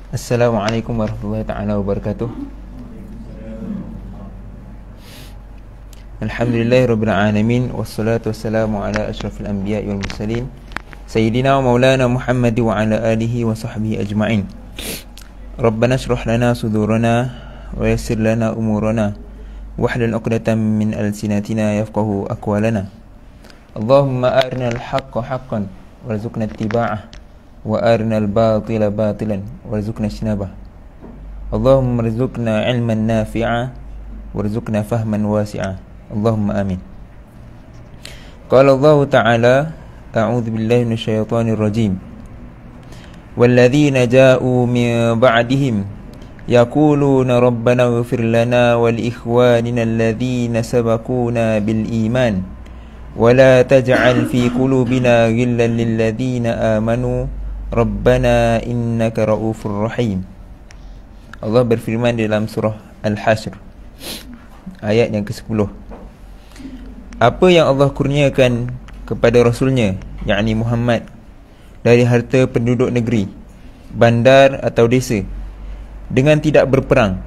Assalamualaikum warahmatullahi ta'ala wabarakatuh. Alhamdulillahi rabbil alamin, wassalatu wassalamu ala asyrafil anbiya'i wal mursalin, sayyidina wa maulana Muhammad wa ala alihi wa sahbihi ajma'in. Rabbana shrah lana sudurana wa yassir lana umurana wahlul 'uqdatam min alsinatina yafqahu aqwalana. Allahumma arina al-haqqa haqqan warzuqna ittiba'ah wa arina al-batila batilan warzuqna ijtinabah. Allahumma rzuqna ilman nafi'a warzuqna fahman wasi'a. Allahumma amin. Qala Allah Ta'ala, a'udzu billahi minasyaitonir rajim. Walladzina ja'u min ba'dihim yaquluna rabbana ighfir lana wal ikhwanina alladzina sabaquna bil iman wa la taj'al fi qulubina ghillan lil ladzina amanu rabbana innaka raufur rahim. Allah berfirman dalam surah Al-Hashr ayat yang ke-10. Apa yang Allah kurniakan kepada Rasulnya, yakni Muhammad, dari harta penduduk negeri, bandar atau desa, dengan tidak berperang.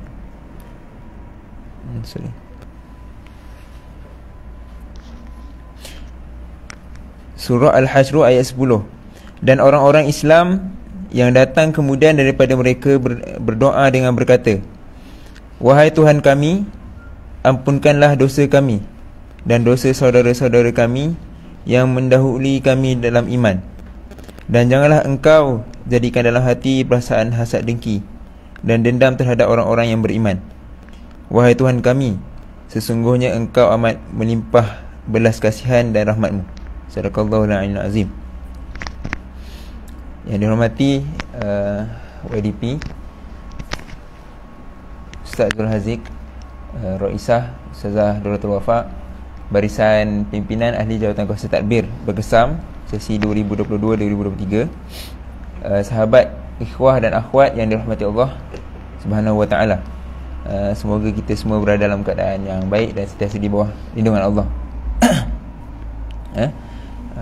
Surah Al-Hashr ayat 10. Dan orang-orang Islam yang datang kemudian daripada mereka berdoa dengan berkata, wahai Tuhan kami, ampunkanlah dosa kami dan dosa saudara-saudara kami yang mendahului kami dalam iman, dan janganlah engkau jadikan dalam hati perasaan hasad dengki dan dendam terhadap orang-orang yang beriman. Wahai Tuhan kami, sesungguhnya engkau amat melimpah belas kasihan dan rahmatmu. Sadaqallahul azim. Yang dihormati YDP Ustaz Zul Haziq, Raisah Ustazah Duratul Wafa, Barisan Pimpinan Ahli Jawatan Kuasa Tadbir Berkesam sesi 2022-2023, sahabat, ikhwah dan akhwat yang dirahmati Allah Subhanahu wa ta'ala. Semoga kita semua berada dalam keadaan yang baik dan sentiasa di bawah lindungan Allah.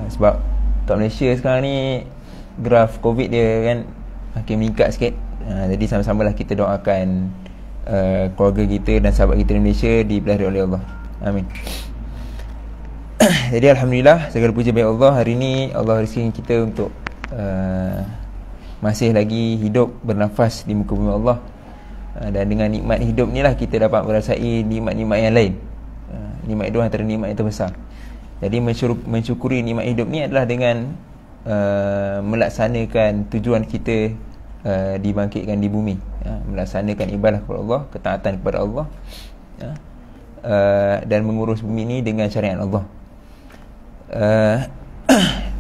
Sebab kat Malaysia sekarang ni graf COVID dia kan makin meningkat sikit. Jadi sama-samalah kita doakan keluarga kita dan sahabat kita di Malaysia dipelihara oleh Allah. Amin. Jadi alhamdulillah, segala puja bagi Allah, hari ini Allah rezeki kita untuk masih lagi hidup bernafas di muka bumi Allah. Dan dengan nikmat hidup ni lah kita dapat merasai nikmat-nikmat yang lain. Nikmat itu antara nikmat yang terbesar. Jadi mensyukuri nikmat hidup ni adalah dengan melaksanakan tujuan kita dibangkitkan di bumi, melaksanakan ibadah kepada Allah, ketaatan kepada Allah, dan mengurus bumi ini dengan syariat Allah.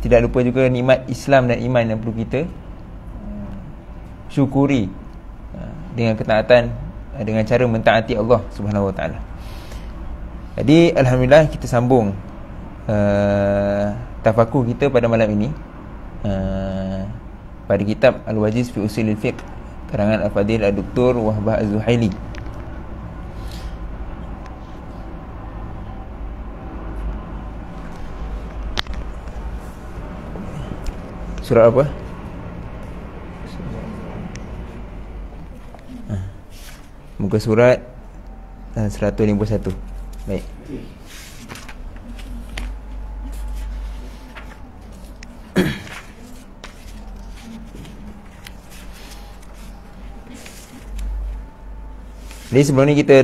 Tidak lupa juga nikmat Islam dan iman yang perlu kita syukuri dengan ketaatan, dengan cara mentaati Allah Subhanahu wa ta'ala. Jadi alhamdulillah, kita sambung tafakur kita pada malam ini pada kitab Al-Wajiz fi Usulil Fiqh karangan Al-Fadhil Al-Doktor Wahbah Az-Zuhaili. Surah apa? Muka surat 151. Baik. Jadi sebelum ni kita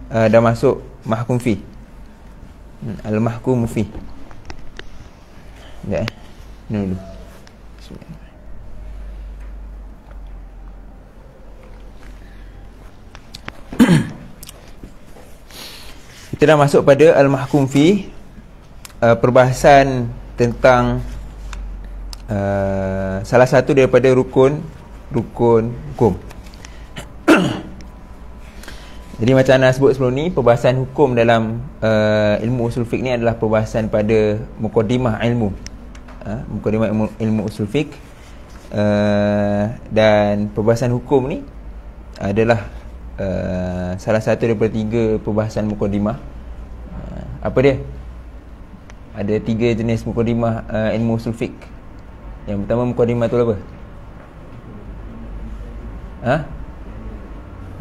dah masuk mahkum fi, al-mahkum fi. Ya, ni dulu. Kita dah masuk pada al-mahkum fi, perbahasan tentang salah satu daripada rukun hukum. Jadi macam anda sebut sebelum ni, perbahasan hukum dalam ilmu usul fiqh ni adalah perbahasan pada mukadimah ilmu, mukadimah ilmu usul fiqh, dan perbahasan hukum ni adalah salah satu daripada 3 perbahasan mukadimah. Apa dia? Ada 3 jenis mukadimah ilmu usul fiqh. Yang pertama Muqaddimatul apa?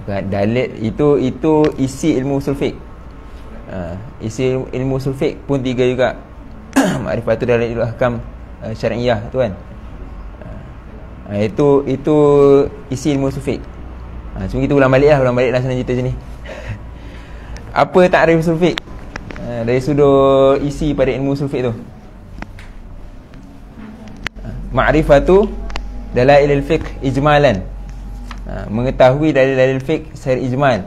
Bukan, dalil itu isi ilmu usul fiqh. Isi ilmu usul fiqh pun 3 juga. Ma'rifatul dalil ahkam syar'iyyah tu kan. Itu isi ilmu usul fiqh. Cuma kita ulang balik lah sana cerita sini. Apa takrif usul fiqh? Dari sudut isi pada ilmu usul fiqh tu. Ma'rifatu dalailil fiqh ijmalan. Mengetahui dalil-dalil fiqh secara ijmal.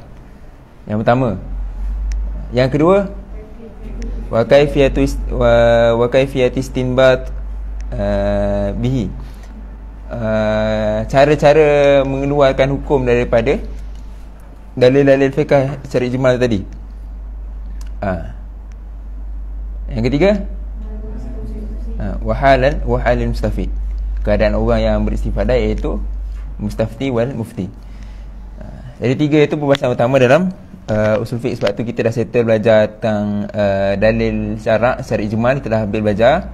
Yang pertama. Yang kedua, wa kaifiyatu istinbat bihi. Cara-cara mengeluarkan hukum daripada dalil-dalil fiqh secara ijmal tadi. Yang ketiga, wahalin mustafid, keadaan orang yang beristifadah, iaitu mustafti wal mufti. Jadi 3 itu pembahasan utama dalam usul fiqh. Sebab tu kita dah settle belajar tentang dalil syarak secara ijmal, kita dah habis belajar.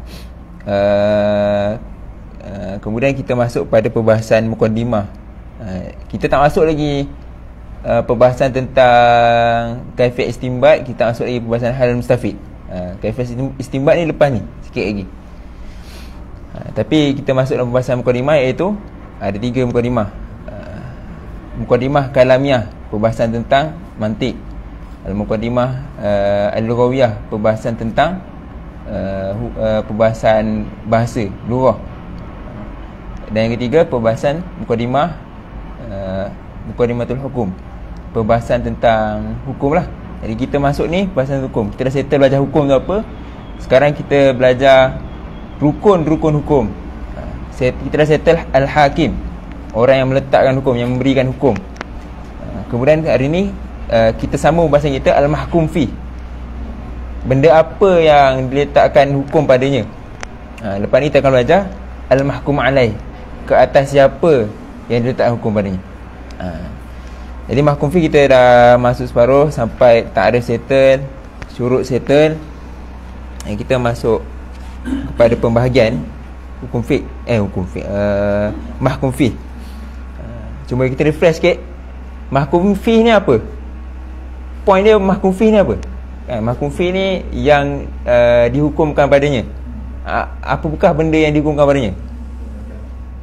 Kemudian kita masuk pada perbahasan muqaddimah. Kita tak masuk lagi perbahasan tentang kaifiyat istinbat. Kita masuk lagi perbahasan hal mustafid. Kaifiyat istinbat ni lepas ni sikit lagi. Tapi kita masuk dalam pembahasan muqaddimah, iaitu ada 3 muqaddimah. Muqaddimah kalamiah, perbahasan tentang mantik. Al-muqaddimah al-lughawiyah, perbahasan tentang perbahasan bahasa lughah. Dan yang ketiga, perbahasan muqaddimatul hukum, perbahasan tentang hukum lah. Jadi kita masuk ni perbahasan hukum. Kita dah settle belajar hukum tu apa. Sekarang kita belajar rukun-rukun hukum. Kita dah settle al-hakim, orang yang meletakkan hukum, yang memberikan hukum. Kemudian hari ni kita sambung bahasan kita al-mahkum fi, benda apa yang diletakkan hukum padanya. Lepas ni kita akan belajar al-mahkum alaih, ke atas siapa yang diletakkan hukum padanya. Jadi mahkum fi kita dah masuk separuh, sampai ta'rif settle, syurut settle. Kita masuk kepada pembahagian hukum fiqh, mahkum fi. Cuma kita refresh sikit. Mahkum fi ni apa? Point dia mahkum fi ni apa? Mahkum fi ni yang dihukumkan padanya. Apakah benda yang dihukumkan padanya?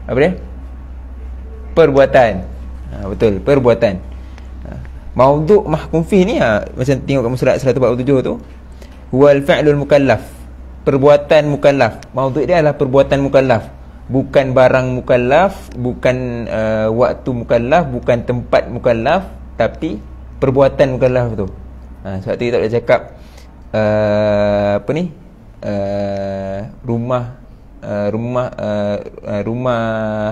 Apa dia? Perbuatan. Betul, perbuatan. Maudhu' mahkum fi ni macam tengok kat surat 147 tu, huwal fi'lul mukallaf, perbuatan mukallaf. Maudhu' dia adalah perbuatan mukallaf, bukan barang mukallaf, bukan waktu mukallaf, bukan tempat mukallaf, tapi perbuatan mukallaf tu. Sebab tu kita tak boleh cakap rumah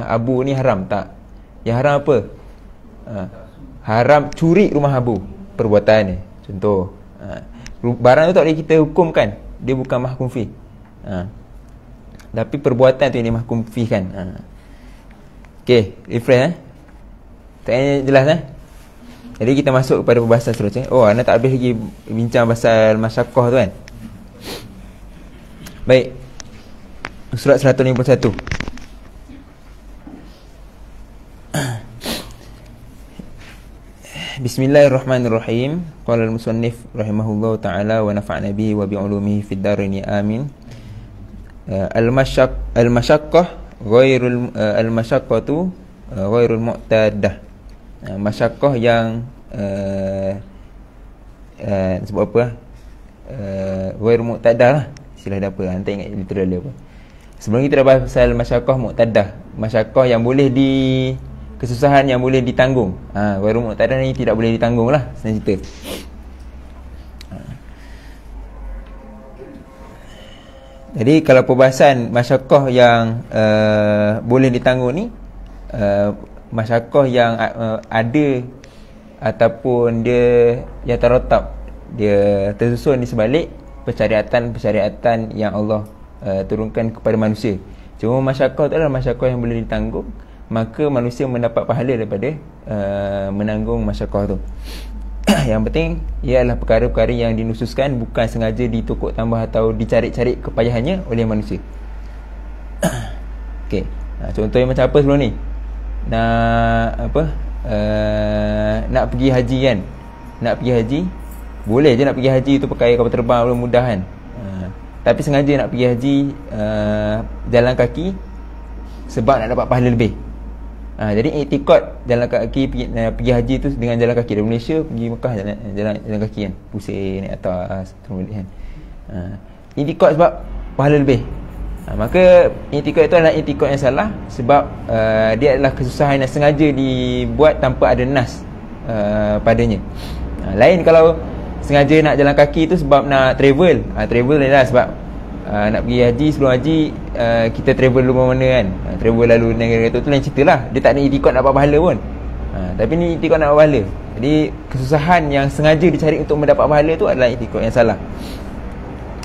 Abu ni haram, tak. Yang haram apa? Haram curi rumah Abu, perbuatan ni. Contoh, barang tu tak boleh kita hukumkan, dia bukan mahkum fi. Tapi perbuatan tu ini mahkum fi kan. Okey, refresh tak jelas Jadi kita masuk kepada perbahasan seterusnya. Anda tak habis lagi bincang pasal masyaqqah tu kan. Baik. Surat 151. Bismillahirrahmanirrahim. Qala al-musannif rahimahullahu taala wa nafa'na bihi wa bi 'ulumihi fid dharain amin. Al-masyaqqah ghairul al-masyaqqatu ghairul mu'tadah. Masyaqqah yang sebab apa? Ghairul mu'tadah lah. Istilah dia apa? Nanti ingat literal dia apa. Sebelum kita dah bahas pasal masyaqqah mu'tadah. Masyaqqah yang boleh kesusahan yang boleh ditanggung. Ghairul mu'tadah ni tidak boleh ditanggung lah, senang cerita. Jadi kalau perbahasan masyaqqah yang boleh ditanggung ni, masyaqqah yang ada ataupun dia yang tarattab, dia tersusun di sebalik persyariatan yang Allah turunkan kepada manusia. Cuma masyaqqah tu adalah masyaqqah yang boleh ditanggung, maka manusia mendapat pahala daripada menanggung masyaqqah tu. Yang penting ialah perkara-perkara yang dinususkan, bukan sengaja ditokok tambah atau dicari-cari kepayahannya oleh manusia. Okey. Contohnya macam apa sebelum ni? Nak pergi haji kan. Nak pergi haji, boleh je nak pergi haji tu pakai kapal terbang boleh mudah kan. Tapi sengaja nak pergi haji jalan kaki sebab nak dapat pahala lebih. Jadi iktikad jalan kaki pergi haji tu dengan jalan kaki dari Malaysia pergi Mekah jalan kaki kan, pusing naik atas turun balik kan. Iktikad sebab pahala lebih. Maka iktikad itu adalah iktikad yang salah sebab dia adalah kesusahan yang sengaja dibuat tanpa ada nas padanya. Lain kalau sengaja nak jalan kaki tu sebab nak travel. Travel adalah sebab nak pergi haji, sebelum haji kita travel dulu mana kan, travel lalu negara tu lain cerita lah. Dia tak ada iktikad nak dapat pahala pun. Tapi ni iktikad nak dapat pahala. Jadi kesusahan yang sengaja dicari untuk mendapat pahala tu adalah iktikad yang salah.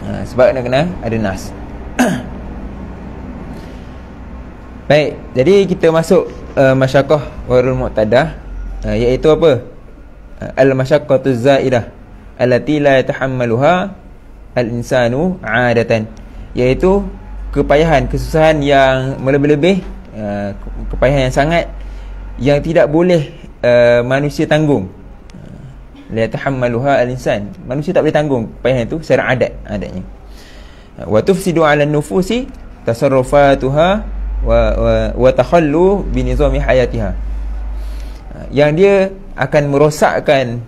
Sebab kena ada nas. Baik, jadi kita masuk masyaqqah ghairul mu'tadah, iaitu apa? Al-masyaqqatu zaidah allati la yatahammaluha al-insanu 'adatan, iaitu kepayahan, kesusahan yang melebih-lebih, kepayahan yang sangat yang tidak boleh manusia tanggung. La yatahammaluha al-insan, manusia tak boleh tanggung kepayahan itu secara adatnya. Wa tufsidu 'ala an-nufusi tasarrufatuha wa takhallu bi nizami hayatiha, yang dia akan merosakkan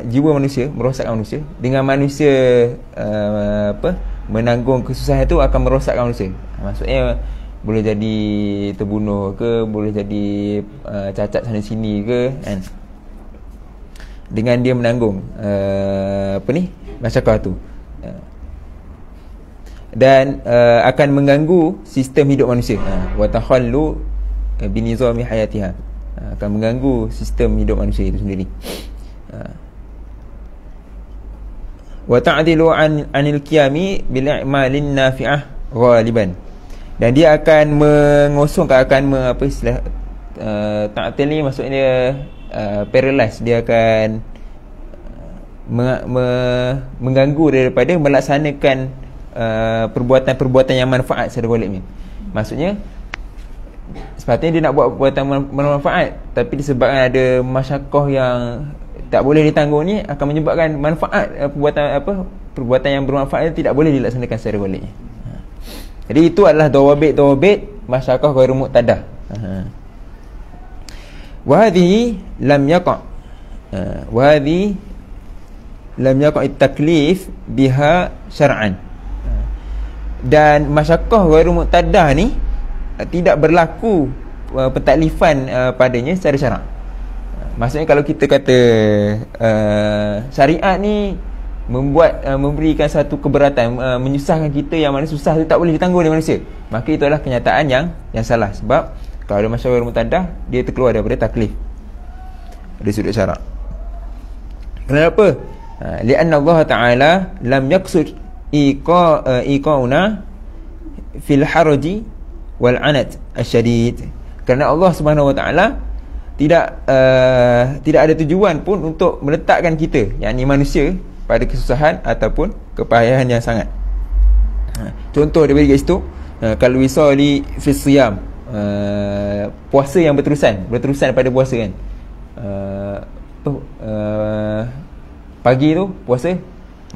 jiwa manusia, merosakkan manusia dengan manusia menanggung kesusahan itu akan merosakkan manusia. Maksudnya boleh jadi terbunuh ke, boleh jadi cacat sana sini ke kan, dengan dia menanggung masyarakat tu, dan akan mengganggu sistem hidup manusia. Wa takhallu bi nizami hayatiha, akan mengganggu sistem hidup manusia itu sendiri. Wa ta'dilu anil qiyami bil i'malin nafi'ah ghaliban, dan dia akan mengosongkan, akan ta'til ni maksudnya paralyze, dia akan mengganggu daripada melaksanakan perbuatan-perbuatan yang manfaat secara goliknya. Maksudnya sepatutnya dia nak buat perbuatan bermanfaat, tapi disebabkan ada masyaqqah yang tak boleh ditanggung ni, akan menyebabkan manfaat perbuatan yang bermanfaat tidak boleh dilaksanakan secara goliknya. Jadi itu adalah dawabit masyaqqah ghairu mu'tadah. Wa hadhihi lam yaqa' at-taklif biha syar'an, dan masyaqqah ghairu mu'tadah ni tidak berlaku pentaklifan padanya secara syarak. Maksudnya kalau kita kata syariat ni memberikan satu keberatan, menyusahkan kita, yang mana susah tu tak boleh ditanggung oleh manusia, maka itu adalah kenyataan yang salah. Sebab kalau ada masyaqqah ghairu mu'tadah, dia terkeluar daripada taklif dari sudut syarak. Kenapa? Lianna Allah Ta'ala lam yaqsud iqauna fil haraji wal anat asyadid, kerana Allah Subhanahu wa taala tidak ada tujuan pun untuk meletakkan kita, yakni manusia, pada kesusahan ataupun kepayahan yang sangat. Contoh dia bagi kat situ, kalau wisali fi siyam, puasa yang berterusan pada puasa kan, pagi tu puasa,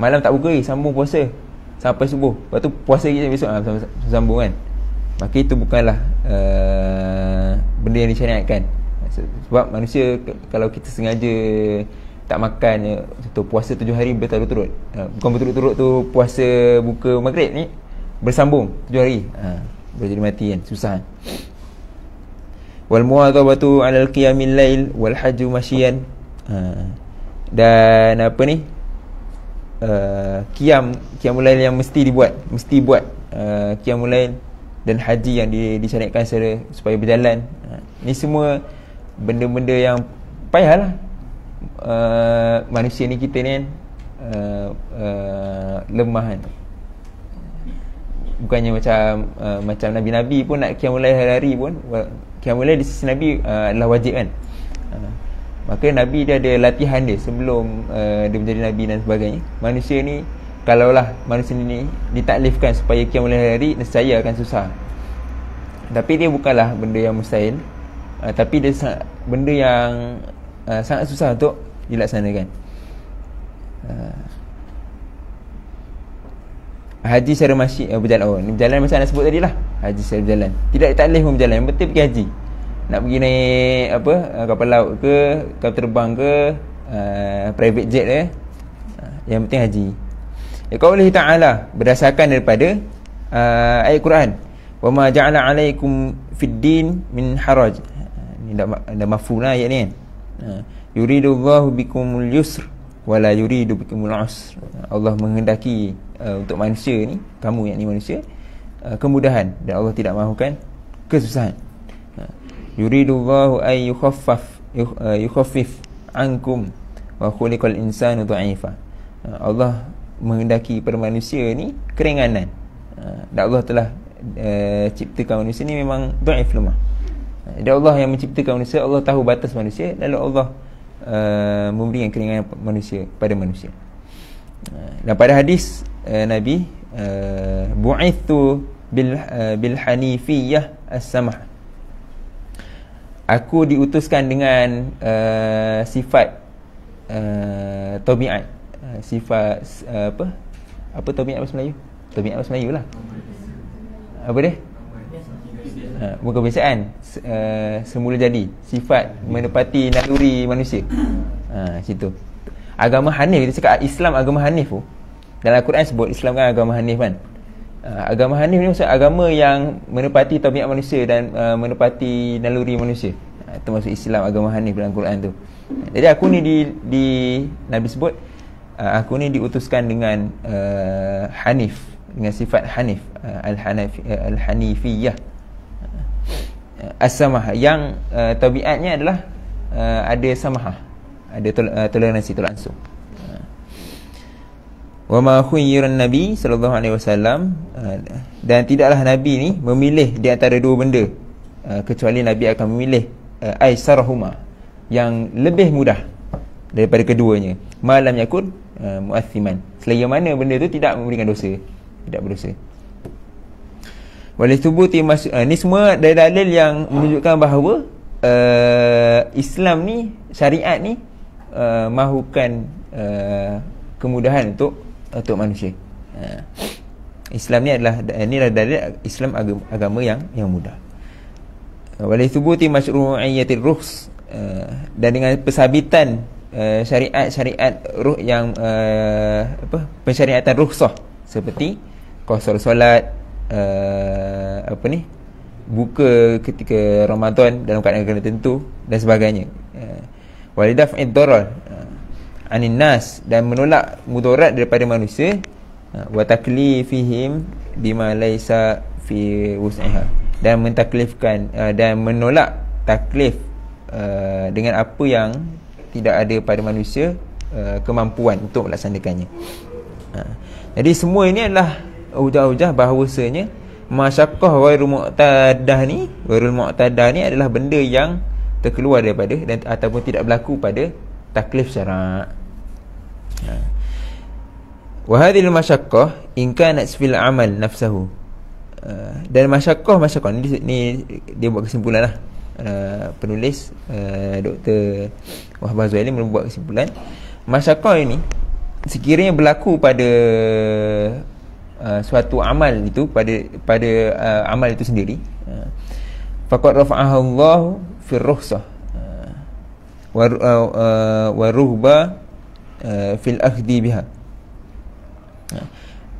malam tak buka lagi, sambung puasa sampai subuh, lepas tu puasa lagi besok sambung kan. Maka itu bukanlah benda yang disyariatkan. Sebab manusia, kalau kita sengaja tak makan, contoh puasa 7 hari berturut-turut, bukan berturut-turut tu puasa buka maghrib ni, bersambung 7 hari, boleh jadi mati kan, susah kan. Wal muwadhabatu 'alal qiyamil lail wal hajju masyian, dan apa ni, qiyamul lail yang mesti buat qiyamul lail dan haji yang disyariatkan supaya berjalan. Ni semua benda-benda yang payahlah. Manusia ni, kita ni kan lemah kan. Bukannya macam Nabi-Nabi pun nak qiyamul lail hari-hari pun, qiyamul lail di sisi Nabi adalah wajib kan. Maka Nabi dia ada latihan dia sebelum dia menjadi Nabi dan sebagainya. Manusia ni, kalaulah manusia ni ditaklifkan supaya qiyamul lail hari, nescaya akan susah. Tapi dia bukanlah benda yang mustahil, tapi dia benda yang sangat susah untuk dilaksanakan. Haji secara berjalan. Oh, ni berjalan macam anda sebut tadi lah. Haji secara berjalan. Tidak taklif pun berjalan. Yang penting pergi haji. Nak pergi naik apa, kapal laut ke, kapal terbang ke, private jet ke, yang penting haji. Qaulih ta'ala, berdasarkan daripada ayat Quran, wa ma ja'ala 'alaikum fid din min haraj. Ni dah mafhum lah ayat ni kan. Yuridullahu bikumul yusr wa la yuridu bikumul usr. Allah menghendaki untuk manusia ni, kamu yang ni manusia, kemudahan, dan Allah tidak mahukan kesusahan. Yuridullahu ay yukhaffif ankum wa khuliqal insanu dha'ifa. Allah menghendaki pada manusia ni keringanan. Dan Allah telah ciptakan manusia ni memang dhaif, lemah. Dan Allah yang menciptakan manusia, Allah tahu batas manusia, lalu Allah memberikan keringanan manusia pada manusia. Dan pada hadis Nabi, bu'ithu bil hanifiyah as-samah, aku diutuskan dengan sifat tabiat, sifat apa tabiat bahasa Melayu? Tabiat bahasa Melayu lah. Apa dia? Bukan kebiasaan, semula jadi, sifat menepati naluri manusia. Situ. Agama Hanif, kita cakap Islam agama Hanif tu. Dalam Al-Quran sebut Islam kan agama Hanif kan. Agama Hanif ni maksud agama yang menepati tabiat manusia dan menepati naluri manusia. Itu maksud Islam, agama Hanif dalam Al-Quran tu. Jadi aku ni di Nabi sebut, aku ni diutuskan dengan Hanif, dengan sifat Hanif, Al-Hanifiyah, As-Samah, yang tabiatnya adalah ada samahah, ada toleransi, langsung. Wa ma khuyyiran Nabi sallallahu alaihi wasallam, dan tidaklah Nabi ni memilih di antara dua benda, kecuali Nabi akan memilih aisarahuma, yang lebih mudah daripada keduanya, malam yakun muathiman, selagi mana benda tu tidak memberikan dosa, tidak berdosa. Walih thubuti ni semua dari dalil yang menunjukkan bahawa Islam ni, syariat ni mahukan kemudahan untuk manusia. Islam ni adalah dalil Islam agama yang mudah. Walih thubuti masyru'iyyatir rukhs, dan dengan persabitan syariat ruh yang pensyariatan rukhsah, seperti qasar solat, buka ketika Ramadan dalam keadaan kena tentu dan sebagainya. Walidaf'id darar anin nas, dan menolak mudarat daripada manusia, wa taklifihim bima laisa fi wus'iha, dan mentaklifkan dan menolak taklif dengan apa yang tidak ada pada manusia kemampuan untuk melaksanakannya. Jadi semua ini adalah hujah-hujah bahawasanya masyaqqah ghairul mu'tadah ni adalah benda yang terkeluar daripada dan ataupun tidak berlaku pada taklif syarak. Wa hadhihi al-masyaqqah in kanat fil amal nafsuhu, dan masyaqqah ni dia buat kesimpulan lah. Penulis Dr. Wahbah Zuhaili membuat kesimpulan, masyaqqah ini sekiranya berlaku pada suatu amal itu, pada amal itu sendiri, faqad rafa'ahu Allah fi rukhsah wa ruhba fil akhdi biha.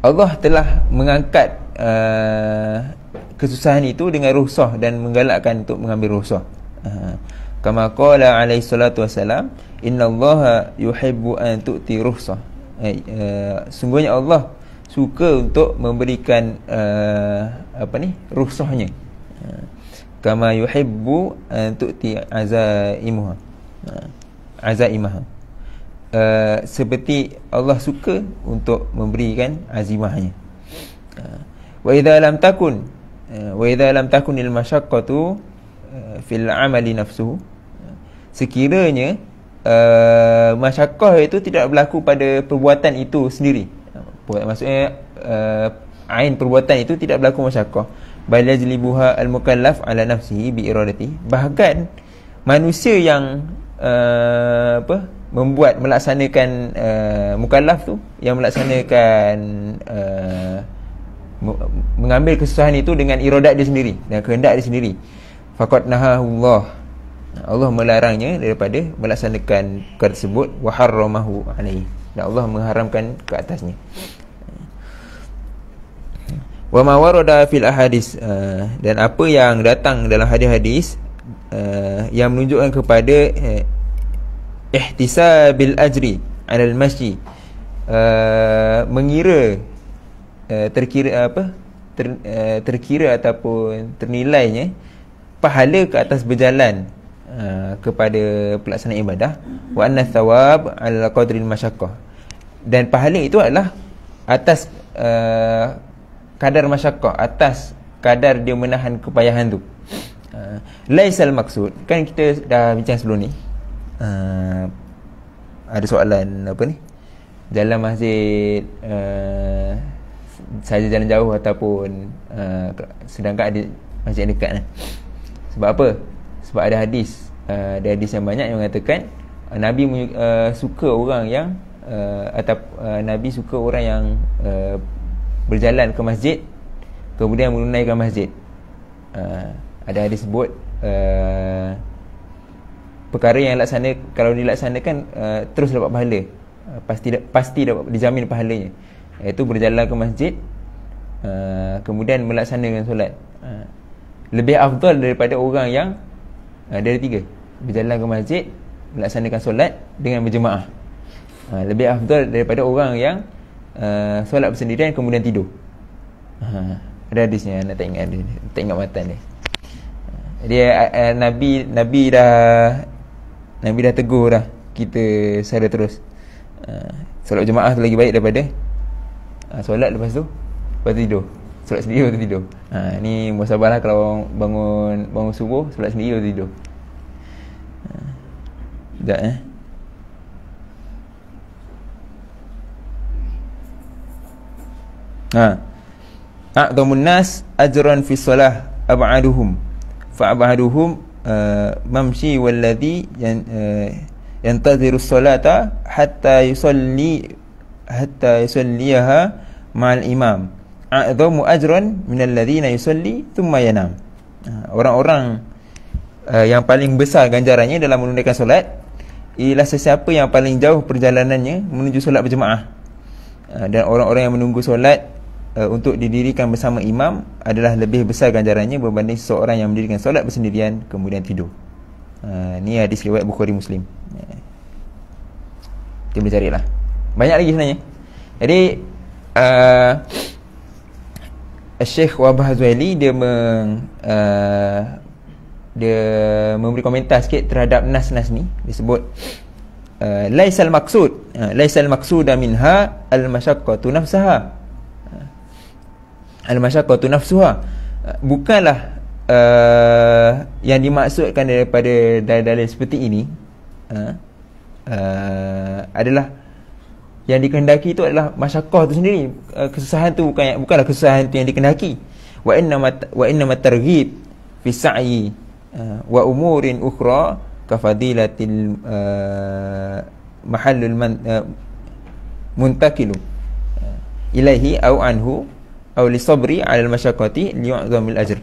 Allah telah mengangkat kesusahan itu dengan rukhsah dan menggalakkan untuk mengambil rukhsah. Kama qala alaihi salatu wassalam, innallaha yuhibbu an tu'ti rukhsah. Sungguhnya Allah suka untuk memberikan rukhsahnya. Kama yuhibbu an tu'ti azaimaha. Seperti Allah suka untuk memberikan azimahnya. Wa idza lam takun il masyaqqatu fil amali nafsuhu, sekiranya masyaqqah itu tidak berlaku pada perbuatan itu sendiri, maksudnya ain perbuatan itu tidak berlaku masyaqqah, bal yajlibuha al-mukallaf ala nafsihi bi iradati. Bahkan manusia yang melaksanakan mukallaf tu, yang melaksanakan mengambil kesusahan itu dengan iradat dia sendiri, dengan kehendak dia sendiri. Faqad nahahullah, Allah melarangnya daripada melaksanakan perkara tersebut, wa harramahu alaihi, dan Allah mengharamkan ke atasnya. Wa ma warada fil ahadis, dan apa yang datang dalam hadis-hadis yang menunjukkan kepada ihtisabil ajri 'ala al-masyi, mengira terkira ataupun ternilainya pahala ke atas berjalan kepada pelaksanaan ibadah, wa anna thawab 'ala qadril masyaqqah, dan pahala itu adalah atas kadar masyaqqah, atas kadar dia menahan kepayahan tu. Laisal maksud, kan kita dah bincang sebelum ni, ada soalan apa ni, jalan masjid saja jalan jauh ataupun sedangkan ada masjid yang dekat kan? Sebab apa? Sebab ada hadis, ada hadis yang banyak yang mengatakan Nabi suka orang yang Nabi suka orang yang berjalan ke masjid kemudian menunaikan masjid. Ada hadis sebut perkara yang kalau dilaksanakan terus dapat pahala, pasti dapat dijamin pahalanya, iaitu berjalan ke masjid kemudian melaksanakan solat. Lebih afdal daripada orang yang ada tiga, berjalan ke masjid, melaksanakan solat dengan berjemaah. Lebih afdal daripada orang yang solat bersendirian kemudian tidur. Ada hadisnya, nak tak ingat matan dia. Dia Nabi dah tegur dah kita secara terus. Solat jemaah tu lagi baik daripada solat lepas tu tidur. Solat sendiri lepas tu tidur. Ni muasabahlah kalau bangun subuh, solat sendiri lepas tu tidur. Sekejap a'dhamun nas ajran fi shalah ab'aduhum fa'abaduhum mamshi walladhi yantaziru as-salata hatta yusalliha ma'al imam a'dhamu ajran min alladhina yusalli thumma yanam. Orang-orang yang paling besar ganjarannya dalam menunaikan solat ialah sesiapa yang paling jauh perjalanannya menuju solat berjemaah. Dan orang-orang yang menunggu solat untuk didirikan bersama imam adalah lebih besar ganjarannya berbanding seseorang yang mendirikan solat bersendirian kemudian tidur. Ni hadis riwayat Bukhari Muslim. Kita boleh carilah. Banyak lagi sebenarnya. Jadi Syekh Wahbah Zuhaili dia memberi komentar sikit terhadap nas-nas ni. Dia sebut laisal maqsuda minha al-masyaqqatu nafsaha. Al-masyaqqatu nafsuha, bukanlah yang dimaksudkan daripada dalil seperti ini adalah yang dikehendaki itu adalah masyaqqah tu sendiri. Kesusahan tu bukanlah kesusahan tu yang dikehendaki. Wa inna targhib fi sa'yi wa umurin ukhra ka fadilatil mahallul muntakilu ilaihi au anhu au li sabri 'ala al-masyaqqati liyu'dhamil ajr.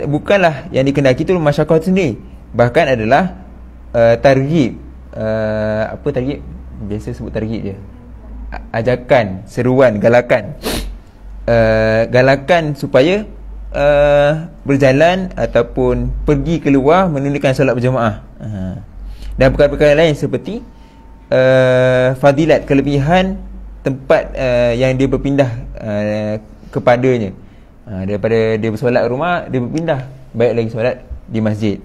Bukanlah yang dikehendaki itu masyaqqah sendiri, bahkan adalah targhib. Apa targhib? Biasa sebut targhib je. Ajakan, seruan, galakan. Galakan supaya berjalan ataupun pergi keluar menunaikan solat berjemaah. Dan perkara-perkara lain seperti fadilat, kelebihan tempat yang dia berpindah kepadanya. Daripada dia bersolat rumah, dia berpindah baik lagi solat di masjid.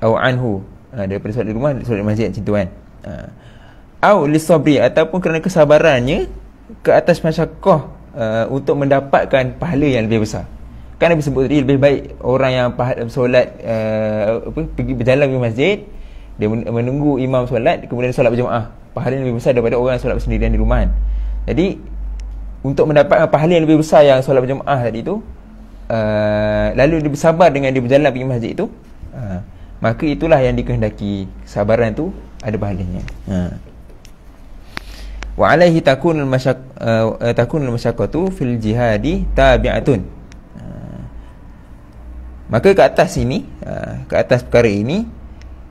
Au anhu, daripada solat di rumah solat di masjid, macam tu kan. Au lisabri, ataupun kerana kesabarannya ke atas masyaqqah untuk mendapatkan pahala yang lebih besar. Kan Nabi sebut tadi, lebih baik orang yang solat pergi berjalan ke masjid, dia menunggu imam solat kemudian solat berjemaah, pahala lebih besar daripada orang yang solat bersendirian di rumah kan. Jadi untuk mendapatkan pahala yang lebih besar yang solat berjemaah tadi tu, lalu dia bersabar dengan dia berjalan pergi masjid itu, maka itulah yang dikehendaki. Kesabaran tu ada pahalanya. Wa alaihi takunul masyaqqatu fil jihadi tabi'atun. Maka ke atas ini, ke atas perkara ini,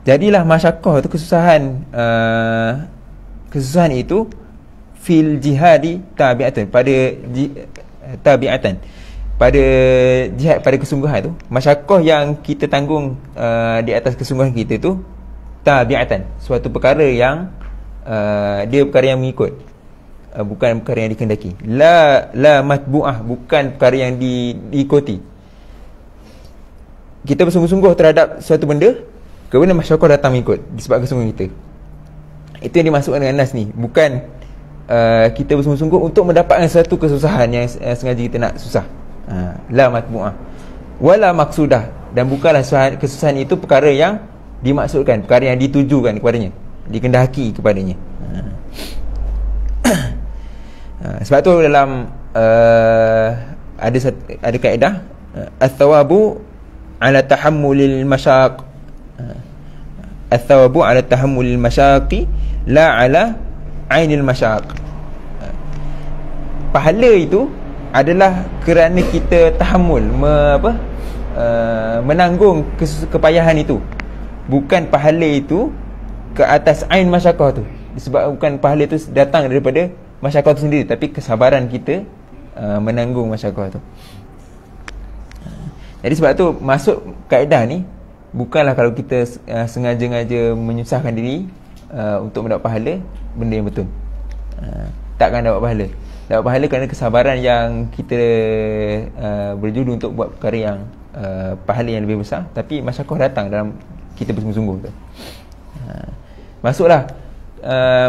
jadilah masyaqqah tu kesusahan, kesusahan itu fil jihadi tabi'atun, pada tabi'atan, pada jihad, pada kesungguhan tu, masyaqqah yang kita tanggung di atas kesungguhan kita tu tabi'atan, suatu perkara yang dia perkara yang mengikut, bukan perkara yang dikehendaki. La matbu'ah, bukan perkara yang diikuti. Kita bersungguh-sungguh terhadap suatu benda, kemudian masyaqqah datang mengikut disebabkan kesungguhan kita. Itu yang dimasukkan dengan nas ni. Bukan kita bersungguh-sungguh untuk mendapatkan satu kesusahan yang sengaja kita nak susah. La matbu'ah wala maksudah, dan bukanlah kesusahan itu perkara yang dimaksudkan, perkara yang ditujukan kepadanya, dikehendaki kepadanya. Sebab tu dalam ada kaedah at-thawabu ala tahammulil masyaq, at-thawabu ala tahammulil masyaqi la ala ainil masyaq. Pahala itu adalah kerana kita tahammul, menanggung kepayahan itu. Bukan pahala itu ke atas ain masyaqqah tu, disebabkan pahala itu datang daripada masyaqqah itu sendiri, tapi kesabaran kita menanggung masyaqqah tu. Jadi sebab tu masuk kaedah ni, bukanlah kalau kita sengaja-ngaja menyusahkan diri untuk mendapat pahala, benda yang betul. Takkan dapat pahala. Dapat pahala kerana kesabaran yang kita berjudi untuk buat perkara yang pahala yang lebih besar, tapi masyaqqah datang dalam kita bersungguh-sungguh tu. Masuklah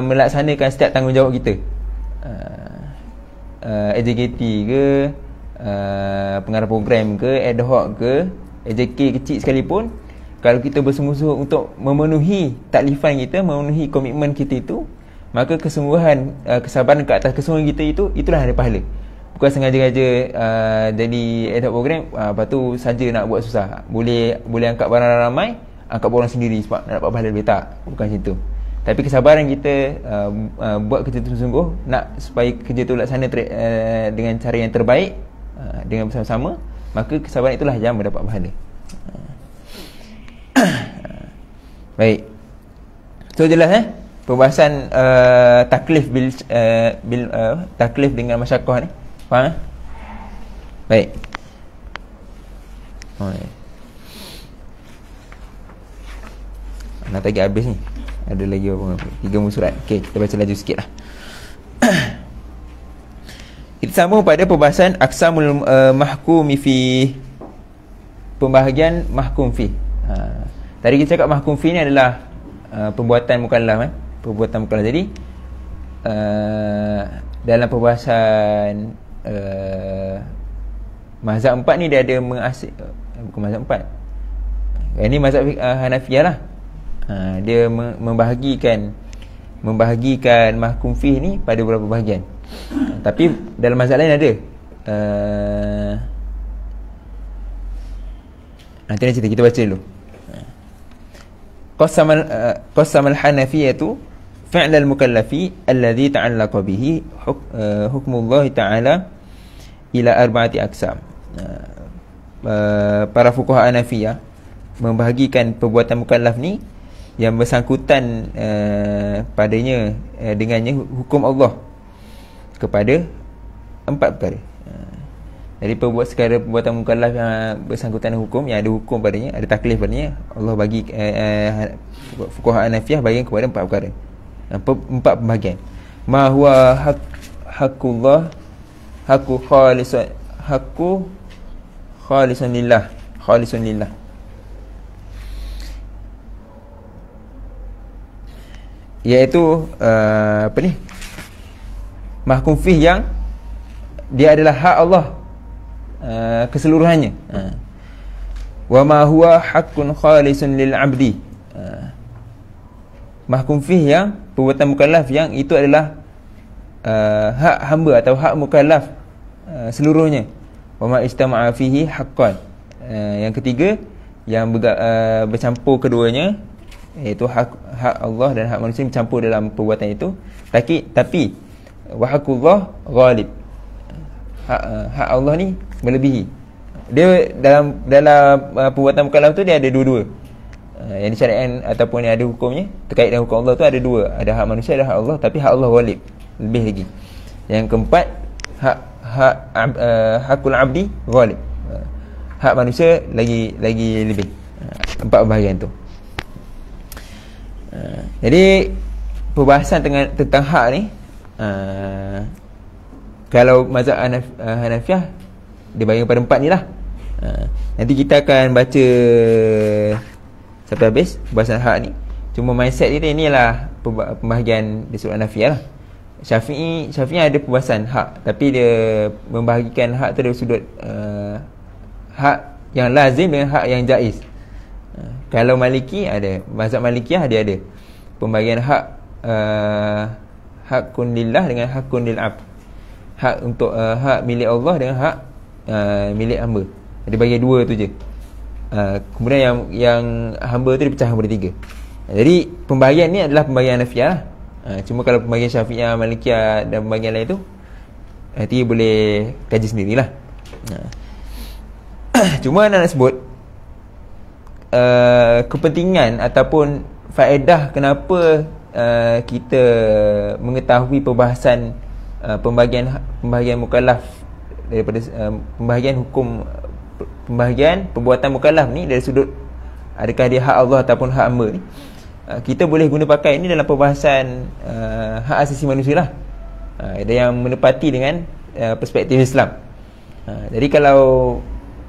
melaksanakan setiap tanggungjawab kita, AJKT ke, pengarah program ke, ad hoc ke, AJK kecil sekalipun, kalau kita bersungguh-sungguh untuk memenuhi taklifan kita, memenuhi komitmen kita itu, maka kesungguhan, kesabaran ke atas kesungguhan kita itu, itulah ada pahala. Bukan sengaja-ngaja jadi ad hoc program, lepas tu saja nak buat susah. Boleh angkat barang ramai, angkat barang sendiri sebab nak dapat pahala lebih, tak. Bukan macam tu. Tapi kesabaran kita buat kerja tu sungguh, nak supaya kerja tu laksana dengan cara yang terbaik, dengan bersama-sama, maka kesabaran itulah yang mendapat pahala. Baik. So jelas pembahasan taklif taklif dengan masyaqqah ni. Faham? Baik. Nak tagih habis ni. Ada lagi apa? 3 muka surat. Okey, kita baca laju sikitlah. Kita sambung pada pembahasan aqsamul mahkumi fi, pembahagian mahkum fi. Tadi kita cakap mahkum fi ni adalah perbuatan mukallaf, perbuatan mukallaf. Jadi dalam perbahasan mazhab 4 ni dia ada bukan mazhab 4. Ini mazhab Hanafiyah lah. Dia membahagikan mahkum fi ni pada beberapa bahagian. Tapi dalam mazhab lain ada. Nanti kita baca dulu. Qasamal Hanafiyatu fi'l al-mukallafi alladhi ta'allaqa bihi hukmullah ta'ala ila arba'ati aqsam. Para fuqaha Hanafiyah membahagikan perbuatan mukallaf ni yang bersangkutan padanya, dengannya hukum Allah kepada 4 perkara. Jadi perbuatan mukallaf yang bersangkutan dengan hukum, yang ada hukum padanya, ada taklif padanya, Allah bagi fuqaha Hanafiyah bagi kepada 4 perkara, 4 pembahagian. Ma huwa haqqullah, haqqu khalisun lillah, iaitu mahkum fih yang dia adalah hak Allah keseluruhannya. Wa ma huwa haqqun khalisun lil 'abdi, mahkum fih yang perbuatan mukallaf yang itu adalah hak hamba atau hak mukallaf seluruhnya. Wa ma istama'a fihi haqqan. Yang ketiga yang bercampur keduanya, iaitu hak Allah dan hak manusia bercampur dalam perbuatan itu. Tapi wa haqqullah ghalib. Hak Allah ni melebihi. Dia dalam perbuatan mukallaf tu dia ada dua-dua. Yang disyariatkan ataupun yang ada hukumnya terkait dengan hukum Allah tu ada dua. Ada hak manusia, ada hak Allah, tapi hak Allah ghalib, lebih lagi. Yang keempat, hakul abdi ghalib. Hak manusia lagi lebih. Empat bahagian tu. Jadi perbahasan tentang hak ni, kalau mazhab Hanafiah dia bagi pada empat ni lah. Nanti kita akan baca sampai habis perbahasan hak ni. Cuma mindset kita ni lah pembahagian di sudut Hanafiah lah. Syafi'i ada perbahasan hak, tapi dia membahagikan hak tu dari sudut hak yang lazim dengan hak yang jaiz. Kalau Maliki ada, mazhab Malikiyah dia ada pembahagian hak hakun lillah dengan hakun lil abd. Hak untuk hak milik Allah dengan hak milik hamba. Dia bagi dua tu je. Kemudian yang hamba tu dipecah kepada tiga. Jadi pembahagian ni adalah pembahagian Hanafiah lah. Cuma kalau pembahagian Syafi'iyah, Malikiyah dan pembahagian lain tu nanti boleh kaji sendirilah. Cuma nak sebut kepentingan ataupun faedah kenapa kita mengetahui perbahasan pembahagian mukallaf daripada pembahagian hukum, pembahagian perbuatan mukallaf ni dari sudut adakah dia hak Allah ataupun hak hamba ni, kita boleh guna pakai ini dalam perbahasan hak asasi manusia lah. Ada yang menepati dengan perspektif Islam. Jadi kalau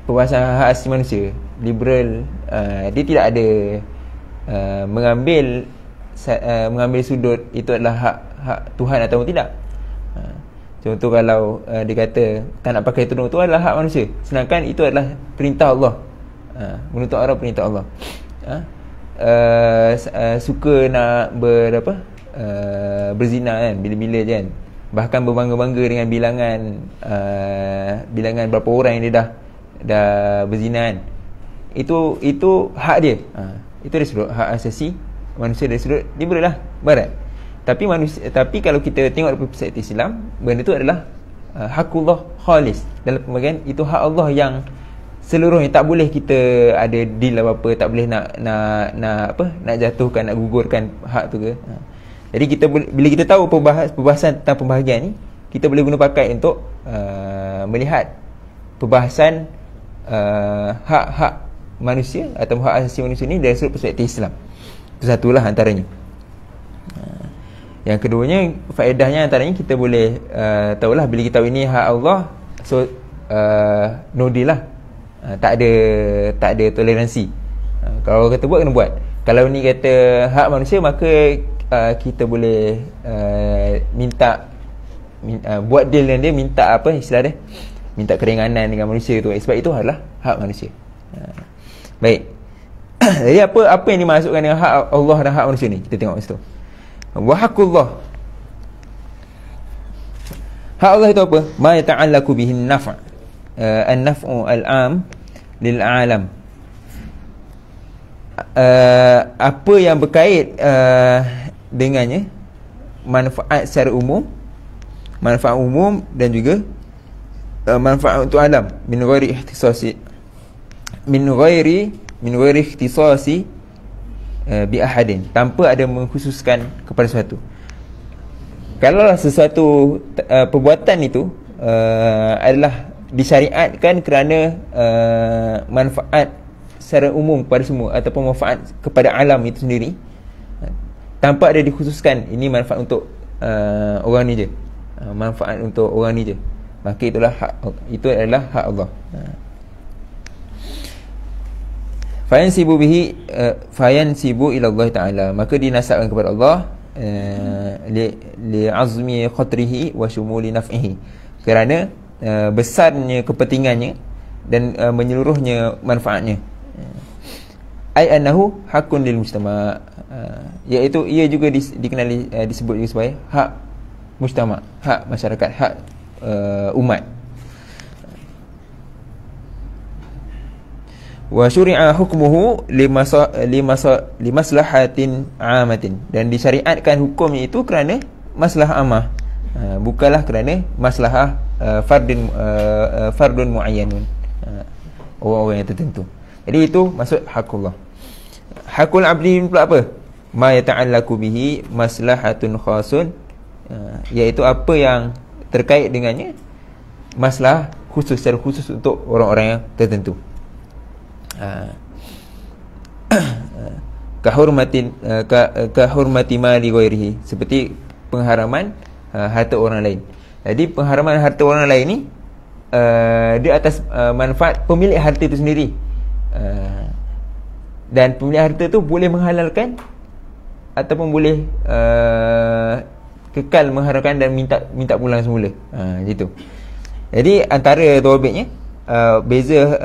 perbahasan hak asasi manusia liberal, dia tidak ada mengambil sudut itu adalah hak Tuhan ataupun tidak. Contoh kalau dia kata tak nak pakai tudung tu adalah hak manusia, sedangkan itu adalah perintah Allah. Menuntut orang perintah Allah. Suka nak berzina kan, bila-bila je kan. Bahkan berbangga-bangga dengan bilangan berapa orang yang dia dah berzina kan. Itu hak dia. Itu dari sudut hak asasi manusia, dari sudut liberal lah, barat. Tapi kalau kita tengok dari perspektif Islam, benda itu adalah hakullah khalis. Dalam pembagian itu hak Allah yang seluruhnya, tak boleh kita ada deal apa-apa, tak boleh nak jatuhkan, nak gugurkan hak tu ke. Jadi bila kita tahu perbahasan tentang pembahagian ni, kita boleh guna pakai untuk melihat perbahasan hak-hak manusia atau hak asasi manusia ni dari sudut perspektif Islam. Itu satulah antaranya. Yang keduanya, faedahnya antaranya kita boleh tahulah bila kita tahu ini hak Allah, so no deal lah. Tak ada toleransi. Kalau kata buat, kena buat. Kalau ni kata hak manusia, maka kita boleh buat deal dengan dia, minta apa istilah dia, minta keringanan dengan manusia tu, sebab itu adalah hak manusia. Baik. Jadi apa yang dimasukkan dengan hak Allah dan hak manusia ni? Kita tengok situ. Wa haqqullah. Hak Allah itu apa? Ma yata'allaqu bihi an-naf'. An-naf'u al-'am lil 'alam. Apa yang berkait dengannya manfaat secara umum, manfaat umum dan juga manfaat untuk alam, min ghairi ikhtisasi bi ahadin, tanpa ada mengkhususkan kepada sesuatu. Kalau sesuatu perbuatan itu adalah disyariatkan kerana manfaat secara umum kepada semua ataupun manfaat kepada alam itu sendiri, tanpa ada dikhususkan ini manfaat untuk orang ni je, manfaat untuk orang ni je, maka itu adalah hak Allah. Fayansibu ila Allah Ta'ala, maka dinasabkan kepada Allah li azmi khatrihi wa shumuli naf'ihi, kerana besarnya kepentingannya dan menyeluruhnya manfaatnya. Ai annahu hakun lil mujtama', iaitu ia juga dikenali, disebut juga sebagai hak mujtama', hak masyarakat, hak umat. Wa syuri'a hukmuhu limaslahatin 'amatin, dan disyariatkan hukumnya itu kerana maslahah amah, bukanlah kerana maslahah fardun muayyanun, orang-orang yang tertentu. Jadi itu maksud hakullah. Hakul abdi pula apa? Ma yata'allaqu bihi maslahatun khasun, iaitu apa yang terkait dengannya masalah khusus, secara khusus untuk orang-orang yang tertentu. Kahurmati mali ghairihi, seperti pengharaman harta orang lain. Jadi pengharaman harta orang lain ni dia atas manfaat pemilik harta itu sendiri, dan pemilik harta tu boleh menghalalkan ataupun boleh kekal mengharamkan dan minta pulang semula, gitu. Jadi antara tawabitnya beza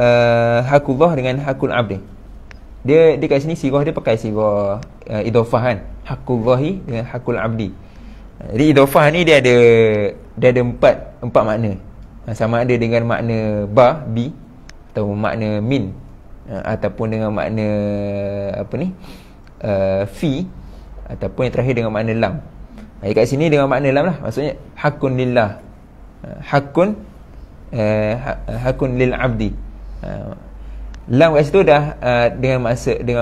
hakullah dengan hakul abdi. Dia kat sini sirah dia pakai sirah idhafah kan, hakullahi dengan hakul abdi. Jadi idhafah ni dia ada empat makna. Sama ada dengan makna bi, atau makna min, ataupun dengan makna fi, ataupun yang terakhir dengan makna lam. Kat sini dengan makna lam lah, maksudnya hakun lillah, hakun lil abdi. Lam kat situ dah dengan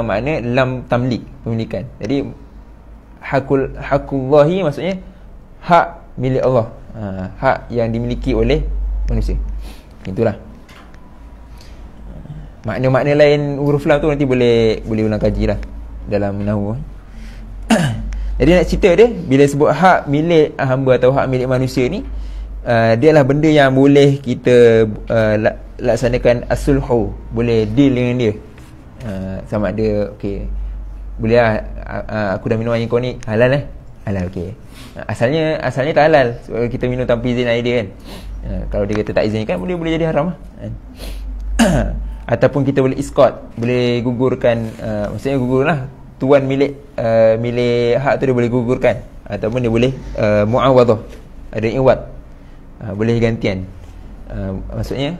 makna lam tamlik, pemilikan. Jadi hakullahi maksudnya hak milik Allah, hak yang dimiliki oleh manusia. Itulah makna-makna lain huruf lam tu nanti boleh ulang kaji lah dalam nahwu. Jadi nak cerita dia, bila sebut hak milik hamba atau hak milik manusia ni, dia lah benda yang boleh kita laksanakan as-sulhu, boleh deal dengan dia. Sama ada okey, boleh lah, aku dah minum air kau ni halal halal, okey. Asalnya tak halal, sebab kita minum tanpa izin air dia kan. Kalau dia kata tak izinkan, boleh jadi haram lah kan? Ataupun kita boleh iskot, boleh gugurkan, maksudnya gugur lah, tuan milik hak tu dia boleh gugurkan, ataupun dia boleh muawadah, ada iwad, boleh gantian. Maksudnya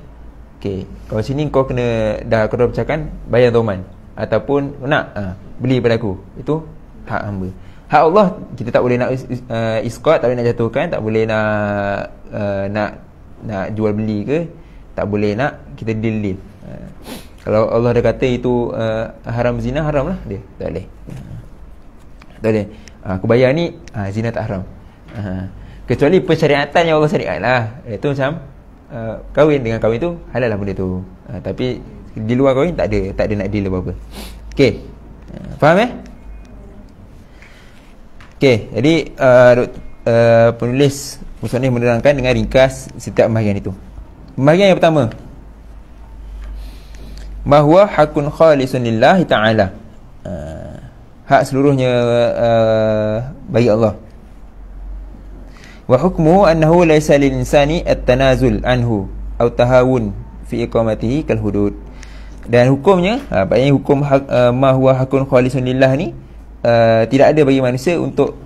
okey, kalau sini kau dah pecahkan, bayar doman, ataupun nak beli pada aku, itu hak hamba. Hak Allah kita tak boleh nak iskot, tak boleh nak jatuhkan, tak boleh nak jual beli ke, tak boleh nak kita deal. Kalau Allah dah kata itu haram zina, haram lah dia, tak boleh. Tak boleh. Aku bayar ni, zina tak haram. Kecuali persyariatan yang Allah syariat lah, itu macam kahwin, dengan kahwin tu halal lah benda tu. Tapi di luar kahwin tak ada nak deal apa-apa. Okey, faham okey, jadi penulis musannif menerangkan dengan ringkas setiap bahagian itu. Bahagian yang pertama, bahawa hakun khalisun lillahi ta'ala, hak seluruhnya bagi Allah. Wa hukmuhu annahu laysa lil insani at-tanazul anhu atau tahawun fi iqamatihi kal hudud. Dan hukumnya, maksudnya hukum ma huwa hakun khalisun lillah ni, tidak ada bagi manusia untuk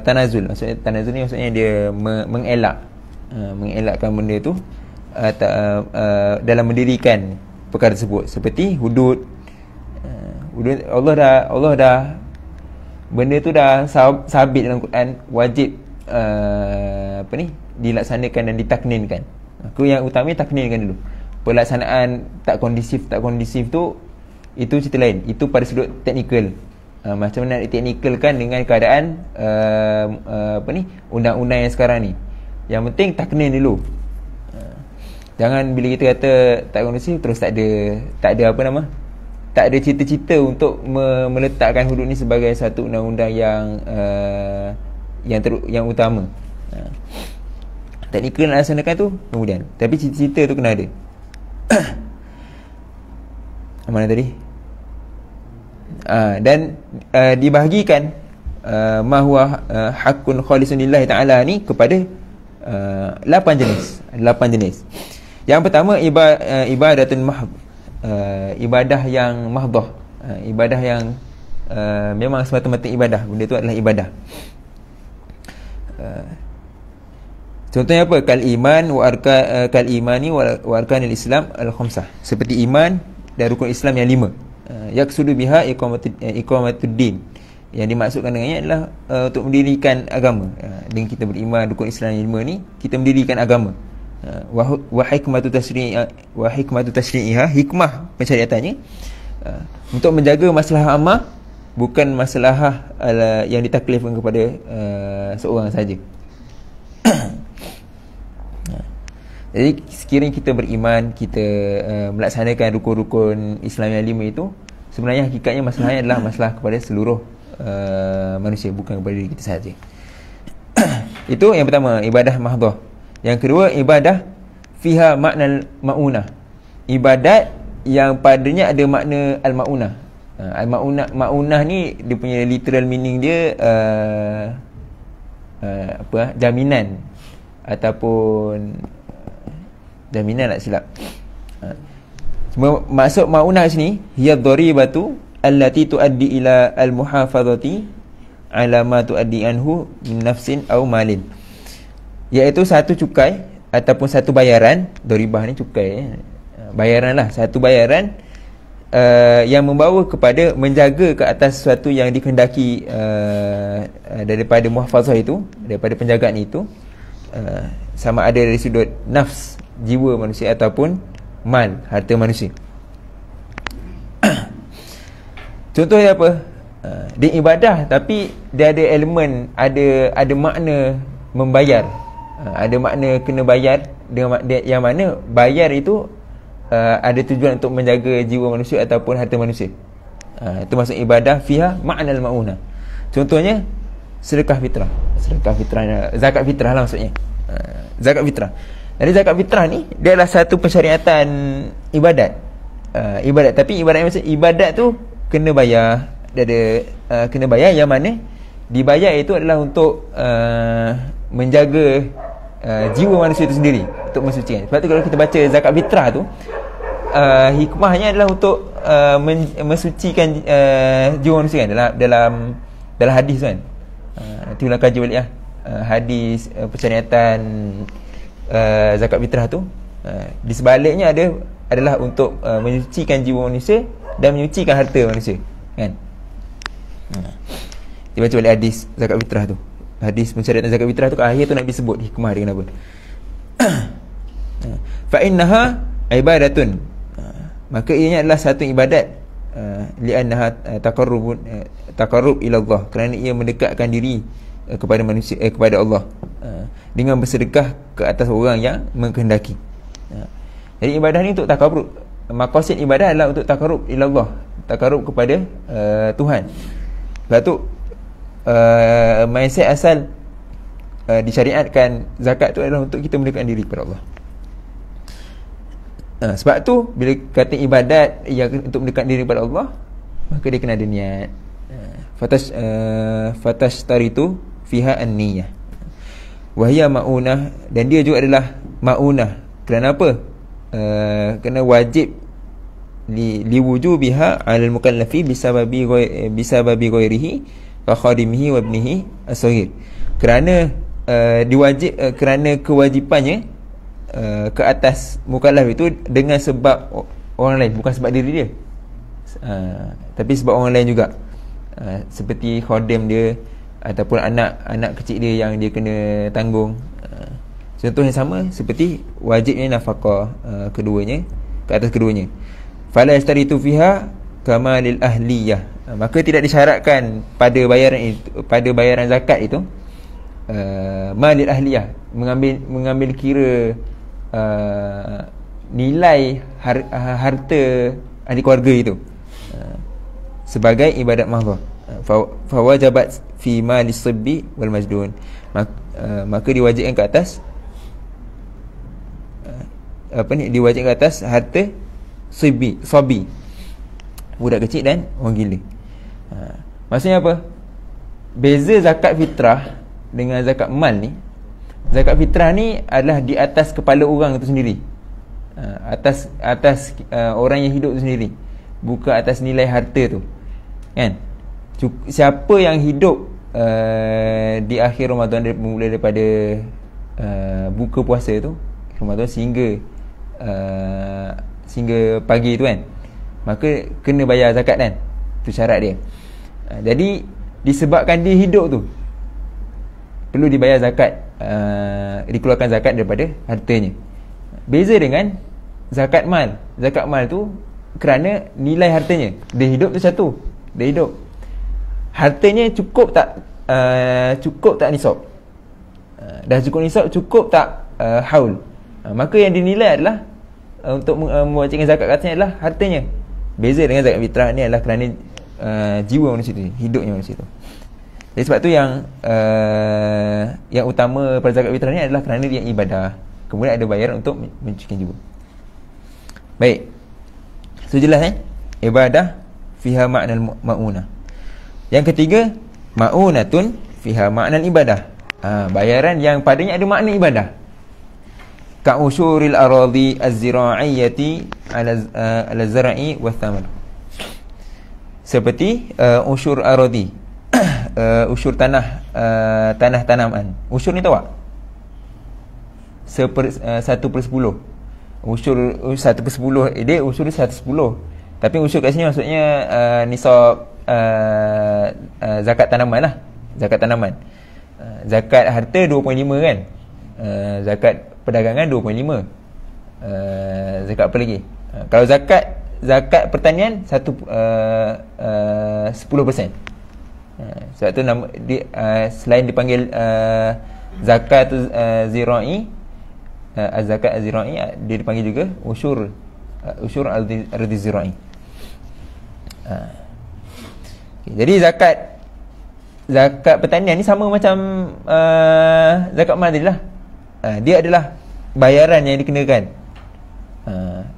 tanazul. Maksudnya tanazul ni maksudnya dia mengelakkan benda tu dalam mendirikan perkara tersebut, seperti hudud. Allah dah benda tu dah sabit dalam Quran, wajib dilaksanakan dan ditakninkan. Aku yang utama takninkan dulu. Pelaksanaan tak kondusif tu, itu cerita lain. Itu pada sudut teknikal. Macam mana nak teknikalkan dengan keadaan undang-undang yang sekarang ni. Yang penting taknin dulu. Jangan bila kita kata tak kondusif terus tak ada tak ada cita-cita untuk meletakkan hudud ni sebagai satu undang-undang yang utama. Teknikal nak laksanakan tu kemudian, tapi cita-cita tu kena ada. Mana tadi? Dan dibahagikan ma huwa hakun khalisun lillahi ta'ala ni kepada 8 jenis. Yang pertama ibadatun ibadah yang mahdah, ibadah yang memang semata-mata ibadah, benda tu adalah ibadah. Contohnya apa? Kal imani wa arkanil Islam al-khamsah. Seperti iman dan rukun Islam yang 5. Yaqsudu biha iqamatuddin. Yang dimaksudkan dengannya adalah untuk mendirikan agama. Dengan kita beriman rukun Islam yang 5 ni, kita mendirikan agama. Wa hikmatu tashri'iha, hikmah pensyariatannya untuk menjaga masalah ammah, bukan masalah yang ditaklifkan kepada seorang saja. Jadi sekiranya kita beriman, kita melaksanakan rukun-rukun Islam yang 5 itu, sebenarnya hakikatnya masalahnya adalah masalah kepada seluruh manusia, bukan kepada diri kita sahaja. Itu yang pertama, ibadah mahdhah. Yang kedua, ibadah fiha makna ma'unah, ibadat yang padanya ada makna al-ma'unah. Al-ma'unah ni dia punya literal meaning dia jaminan ataupun jaminan, tak silap. Maksud ma'unah sini, hiya dharibatu allati tuaddi ila al-muhafazati ala ma tuaddi anhu min nafsin aw malin, iaitu satu cukai ataupun satu bayaran. Dharibah ni cukai, bayaran lah, satu bayaran yang membawa kepada menjaga ke atas sesuatu yang dikehendaki daripada muhafazah itu, daripada penjagaan itu, sama ada dari sudut nafs, jiwa manusia, ataupun mal, harta manusia. Contohnya apa? Dia ibadah tapi dia ada elemen, ada makna membayar, ada makna kena bayar, yang mana bayar itu ada tujuan untuk menjaga jiwa manusia ataupun harta manusia. Itu maksud ibadah fiha ma'nal ma'unah. Contohnya sedekah fitrah, zakat fitrah lah maksudnya. Zakat fitrah. Jadi zakat fitrah ni dia adalah satu pensyariatan ibadat. Ibadat, tapi ibadat tu kena bayar. Dia ada kena bayar, yang mana dibayar itu adalah untuk menjaga jiwa manusia itu sendiri, untuk mensucikan. Sebab tu kalau kita baca zakat fitrah tu, hikmahnya adalah untuk mensucikan jiwa manusia kan, dalam hadis kan. Nanti ulang kaji balik lah hadis pensyariatan zakat fitrah tu. Di sebaliknya adalah untuk menyucikan jiwa manusia dan menyucikan harta manusia kan. Dia baca balik hadis zakat fitrah tu, hadis pensyariatan zakat fitrah tu, kat akhir tu Nabi sebut hikmah dia kenapa. Fa innaha ibadatun, maka ianya adalah satu ibadat. Li'annaha taqarrub ila Allah, kerana ia mendekatkan diri kepada manusia, kepada Allah, dengan bersedekah ke atas orang yang mengkehendaki. Jadi ibadah ni untuk taqarrub. Maqasid ibadah adalah untuk taqarrub ila Allah, taqarrub kepada Tuhan. Sebab tu mindset asal disyariatkan zakat tu adalah untuk kita mendekatkan diri kepada Allah. Sebab tu bila kata ibadat yang untuk mendekatkan diri kepada Allah, maka dia kena ada niat. Fatashtaritu fiha an-niyah wa hiya ma'unah, dan dia juga adalah ma'unah. Kerana apa? Kena wajib liwujubiha 'alal mukallafi bisababi ghairihi ka khadimihi wa ibnihi as-saghir. Kerana kerana kewajipannya ke atas mukallaf itu dengan sebab orang lain, bukan sebab diri dia, tapi sebab orang lain juga, seperti khadim dia ataupun anak kecil dia yang dia kena tanggung. Contoh yang sama seperti wajibnya nafkah keduanya, ke atas keduanya. Fala yastaritu fiha kama lil ahliyah, maka tidak disyaratkan pada bayaran zakat itu malil ahliyah, mengambil kira nilai harta ahli keluarga itu sebagai ibadat mahdhah. Fa wajabat fi malis sibbi wal majdun, maka diwajibkan ke atas diwajibkan ke atas harta sabi, budak kecil dan orang gila. Maksudnya apa? Beza zakat fitrah dengan zakat mal ni, zakat fitrah ni adalah di atas kepala orang itu sendiri, atas orang yang hidup itu sendiri, bukan atas nilai harta tu kan. Siapa yang hidup di akhir Ramadan, mula daripada buka puasa tu Ramadan sehingga pagi tu kan, maka kena bayar zakat kan, tu syarat dia. Jadi disebabkan dia hidup tu perlu dibayar zakat, dikeluarkan zakat daripada hartanya. Beza dengan zakat mal. Zakat mal tu kerana nilai hartanya. Dia hidup tu satu, dia hidup, hartanya cukup tak nisab, dah cukup nisab, cukup tak haul, maka yang dinilai adalah untuk mewajibkan zakat katanya adalah hartanya. Beza dengan zakat fitrah ni adalah kerana jiwa manusia tu, hidupnya manusia tu. Jadi sebab tu yang utama pada zakat fitrah ni adalah kerana dia ibadah, kemudian ada bayaran untuk mencucikan jiwa. Baik, so jelas ibadah fiha ma'nal ma'unah. Yang ketiga, ma'unatun fiha ma'nal ibadah, bayaran yang padanya ada makna ibadah. Ka'usyuril aradhi az-zira'iyyati ala zara'i wa thamar. Seperti usyur aradhi, usyur tanah, tanah tanaman. Usyur ni tahu tak? 1/10. Usyur 1/10 dia usyur 1/10. Tapi usyur kat sini maksudnya nisab zakat tanaman lah. Zakat tanaman. Zakat harta 2.5 kan. Zakat perdagangan 2.5. Zakat apa lagi? Kalau zakat pertanian 10%. Sebab tu nama dia, selain dipanggil zakat zirai, az-zakat az-zirai, dia dipanggil juga usyur ardi zirai. Jadi zakat pertanian ni sama macam zakat mal tadi lah. Dia adalah bayaran yang dikenakan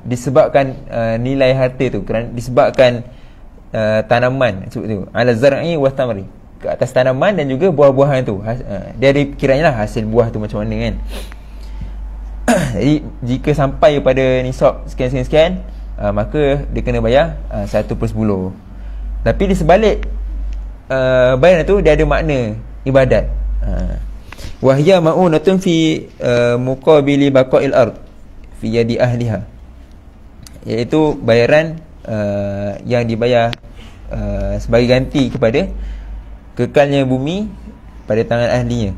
disebabkan nilai harta tu, kerana disebabkan tanaman sebut tu ala zar'i wa tamri, ke atas tanaman dan juga buah-buahan tu. Dia ada kiranya lah hasil buah tu macam mana kan. Jadi jika sampai pada nisab sekian-sekian, maka dia kena bayar 1/10. Tapi di sebalik bayaran tu dia ada makna ibadat. Wahya ma'unatun fi muqabili baqa'il ard fi yadi ahliha, iaitu bayaran yang dibayar sebagai ganti kepada kekalnya bumi pada tangan ahlinya.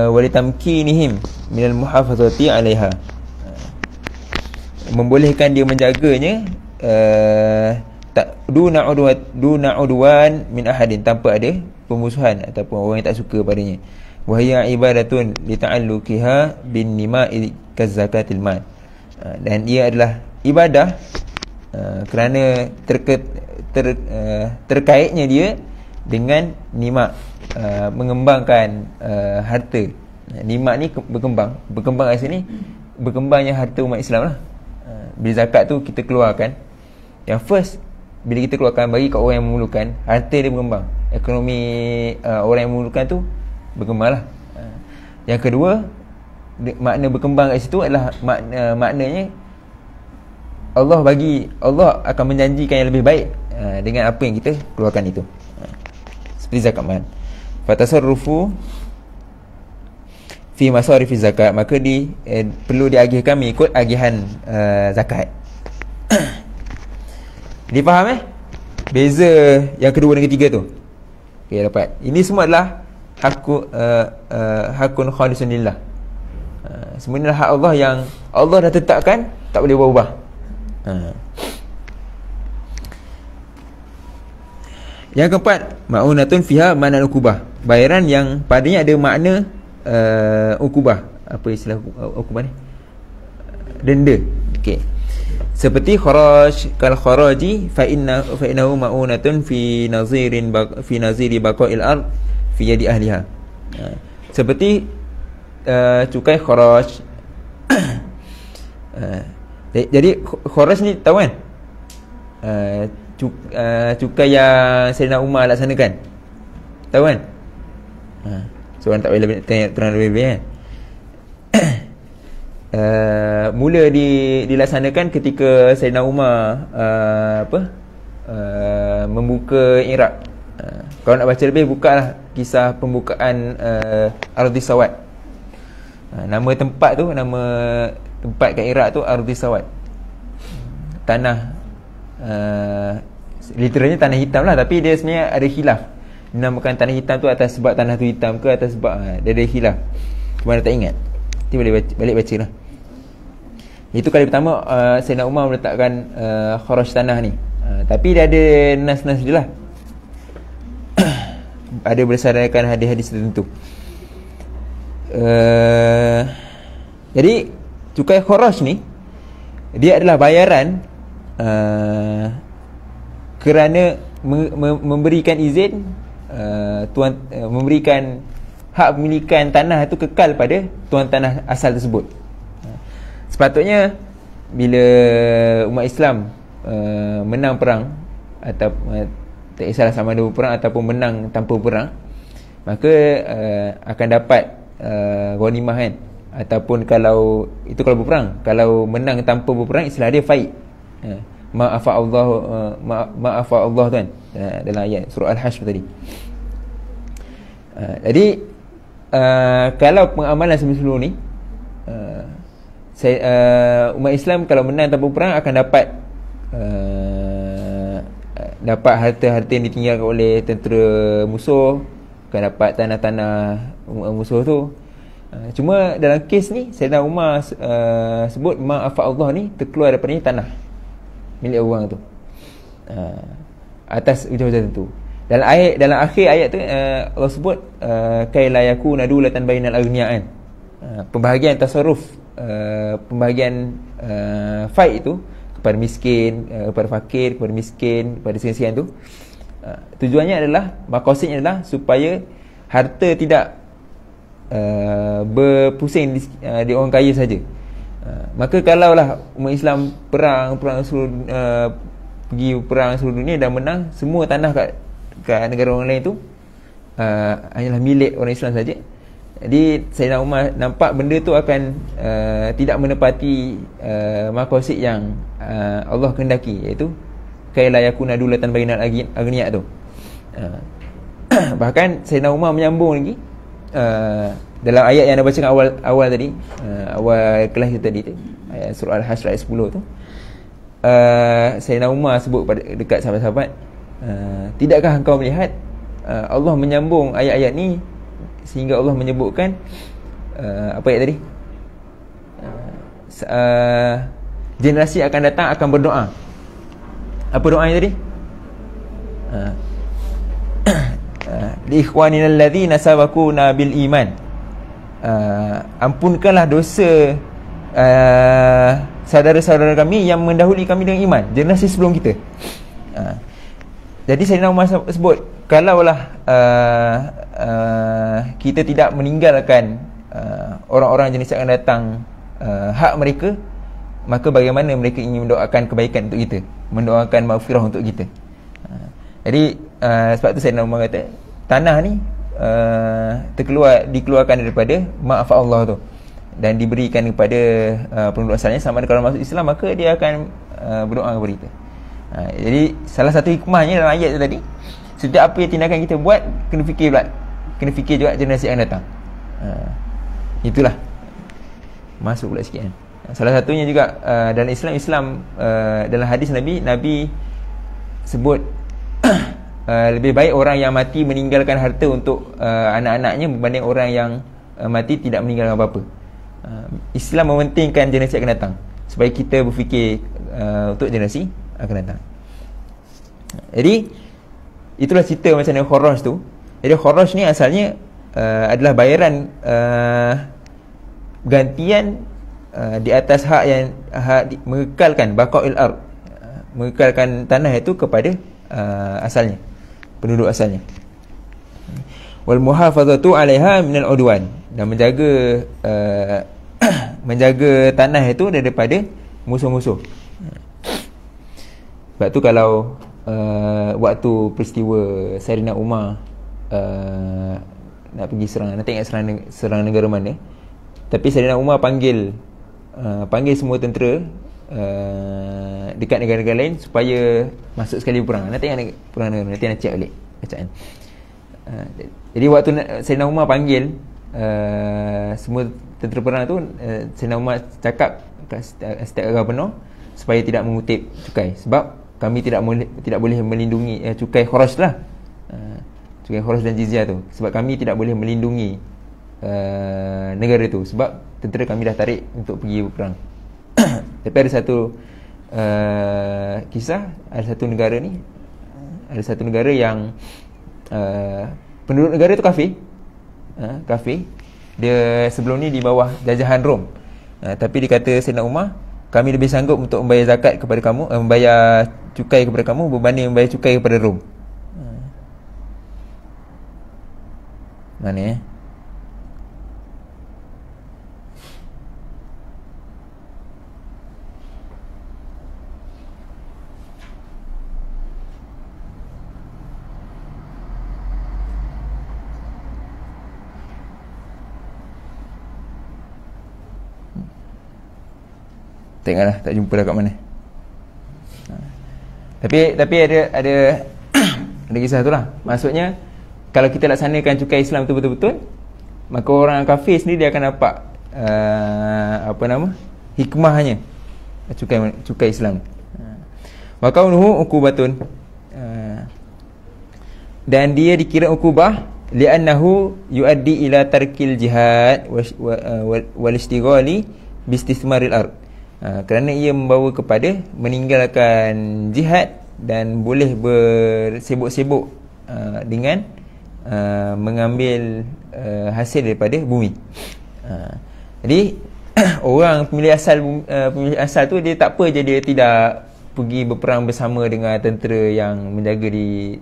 Walitamkinihim minal muhafazati 'alaiha, membolehkan dia menjaganya duna udwan min ahadin, tanpa ada pemusuhan ataupun orang yang tak suka padanya. Wahya ibadatun li ta'alluqiha bin nima'i kazakatil mal, dan ia adalah ibadah kerana terkaitnya dia dengan nima, mengembangkan harta. Nima ni berkembang kat sini, berkembangnya harta umat Islam lah. Bila zakat tu kita keluarkan, yang first bila kita keluarkan bagi kat orang yang memerlukan, harta dia berkembang, ekonomi orang yang memerlukan tu berkembang lah. Yang kedua, makna berkembang kat situ adalah maknanya Allah akan menjanjikan yang lebih baik dengan apa yang kita keluarkan itu, seperti zakat mal. Fatasarrufu fi masarifi zakat, maka perlu diagihkan mengikut agihan zakat. Difaham beza yang kedua dan ketiga tu? Okey, dapat. Ini semua adalah hakun khalisun lillah. Semua adalah hak Allah yang Allah dah tetapkan, tak boleh berubah. Yang keempat, ma'unatun fiha ma'na ukubah, bayaran yang padanya ada makna ukubah. Apa istilah ukubah ni? Denda. Okey. Seperti kharaj, kal kharaji fa innahu ma'unatun fi naziri baqa'il ard fi yadi ahliha. Seperti cukai kharaj. Jadi kharaj ni tahu kan? Cukai yang Sayyidina Umar laksanakan, tahu kan? Seorang tak boleh tanya terang lebih kan. Mula dilaksanakan ketika Sayyidina Umar membuka Iraq. Kalau nak baca lebih, bukalah kisah pembukaan Ardhi Sawat. Nama tempat tu, nama tempat kat Iraq tu Ardhi Sawat. Tanah literally tanah hitam lah, tapi dia sebenarnya ada khilaf. Dinamakan tanah hitam tu atas sebab tanah tu hitam ke atas sebab dia ada khilaf. Cuma tak ingat. Nanti balik baca lah. Itu kali pertama Sayyidina Umar meletakkan kharaj tanah ni. Tapi dia ada nas-nas dia lah. Ada berdasarkan hadis-hadis tertentu. Jadi cukai kharaj ni dia adalah bayaran kerana memberikan izin memberikan hak pemilikan tanah itu kekal pada tuan tanah asal tersebut. Sepatutnya bila umat Islam menang perang atau tak kisahlah sama ada perang ataupun menang tanpa perang, maka akan dapat ghanimah kan, ataupun kalau itu kalau berperang, kalau menang tanpa berperang istilah dia faid. Ma'afa Allah tu kan, dalam ayat surah Al-Hashr tadi. Jadi kalau pengamalan sebelum ni, umat Islam kalau menang tanpa perang akan dapat harta-harta yang ditinggalkan oleh tentera musuh, akan dapat tanah-tanah musuh tu. Cuma dalam kes ni Sayyidina Umar sebut ma'afa Allah ni terkeluar daripada ni tanah milik orang tu atas ujian tertentu. Dalam akhir ayat tu Allah sebut kai la yakuna dulatan bainal aghniya'an. Pembahagian tasarruf, pembahagian faid itu kepada miskin, kepada fakir, kepada miskin, kepada sekian-sekian tu, tujuannya adalah, maqasidnya adalah supaya harta tidak berpusing di orang kaya saja. Maka kalaulah umat Islam perang seluruh pergi perang seluruh dunia dan menang, semua tanah kat negara orang lain tu hanyalah milik orang Islam saja. Jadi Sayyidina Umar nampak benda tu akan tidak menepati maqasid yang Allah kehendaki, iaitu kai la yakuna dulatan bainal aghniya tu. Bahkan Sayyidina Umar menyambung lagi dalam ayat yang anda bacakan awal tadi, awal kelas tadi tu, ayat surah Al-Hashr ayat 10 tu, Sayyidina Umar sebut dekat sahabat-sahabat, tidakkah engkau melihat Allah menyambung ayat-ayat ni sehingga Allah menyebutkan apa ayat tadi, generasi akan datang akan berdoa. Apa doanya tadi? Li ikhwaninal ladzina sabaquna bil iman. Ampunkanlah dosa saudara-saudara kami yang mendahului kami dengan iman, generasi sebelum kita. Jadi Sayyidina Umar sebut, kalaulah kita tidak meninggalkan orang-orang jenis akan datang hak mereka, maka bagaimana mereka ingin mendoakan kebaikan untuk kita, mendoakan maghfirah untuk kita. Jadi sebab tu Sayyidina Umar kata tanah ni dikeluarkan daripada ma'afa Allah tu dan diberikan kepada penduduk asalnya. Sama ada kalau masuk Islam, maka dia akan berdoa kepada kita. Jadi salah satu hikmahnya dalam ayat tu tadi, setiap apa yang tindakan kita buat, kena fikir juga generasi yang datang. Itulah masuk pula sikit kan. Salah satunya juga dalam Islam dalam hadis Nabi sebut lebih baik orang yang mati meninggalkan harta untuk anak-anaknya berbanding orang yang mati tidak meninggalkan apa-apa. Islam mementingkan generasi akan datang supaya kita berfikir untuk generasi akan datang. Jadi itulah cerita macam mana kharaj tu. Jadi kharaj ni asalnya adalah bayaran gantian di atas hak yang mengekalkan baqaul ard, mengekalkan tanah itu kepada asalnya, penduduk asalnya. Wal muhafazatu 'alaiha minal udwan, dan menjaga menjaga tanah itu daripada musuh-musuh. Sebab tu kalau waktu peristiwa Sayyidina Umar nak pergi serang, nak tengok serang negara mana, tapi Sayyidina Umar panggil semua tentera dekat negara-negara lain supaya masuk sekali perang. Nak tengok perang negara, nanti nak check balik bacaan. Jadi waktu Sayyidina Umar panggil semua tentera perang tu, Sayyidina Umar cakap setiap governor supaya tidak mengutip cukai, sebab kami tidak boleh melindungi cukai kharaj lah, cukai kharaj dan jizyah tu, sebab kami tidak boleh melindungi negara tu, sebab tentera kami dah tarik untuk pergi berperang. Tapi ada satu kisah, ada satu negara yang penduduk negara tu kafir, dia sebelum ni di bawah jajahan Rom, tapi dia kata Sayyidina Umar, kami lebih sanggup untuk membayar zakat kepada kamu, membayar cukai kepada kamu berbanding membayar cukai kepada Rom. Mana tengoklah, tak jumpa dah kat mana. Tapi ada ada kisah tu lah. Maksudnya kalau kita laksanakan cukai Islam tu betul-betul, maka orang kafir sendiri dia akan dapat hikmahnya cukai Islam. Wa kaunuhu uqubatun, dan dia dikira ukubah li'annahu yuaddi ila tarkil jihad wal istighali bi istismaril ard, kerana ia membawa kepada meninggalkan jihad dan boleh bersibuk-sibuk dengan mengambil hasil daripada bumi. Jadi orang pemilih asal tu dia tak apa je dia tidak pergi berperang bersama dengan tentera yang menjaga di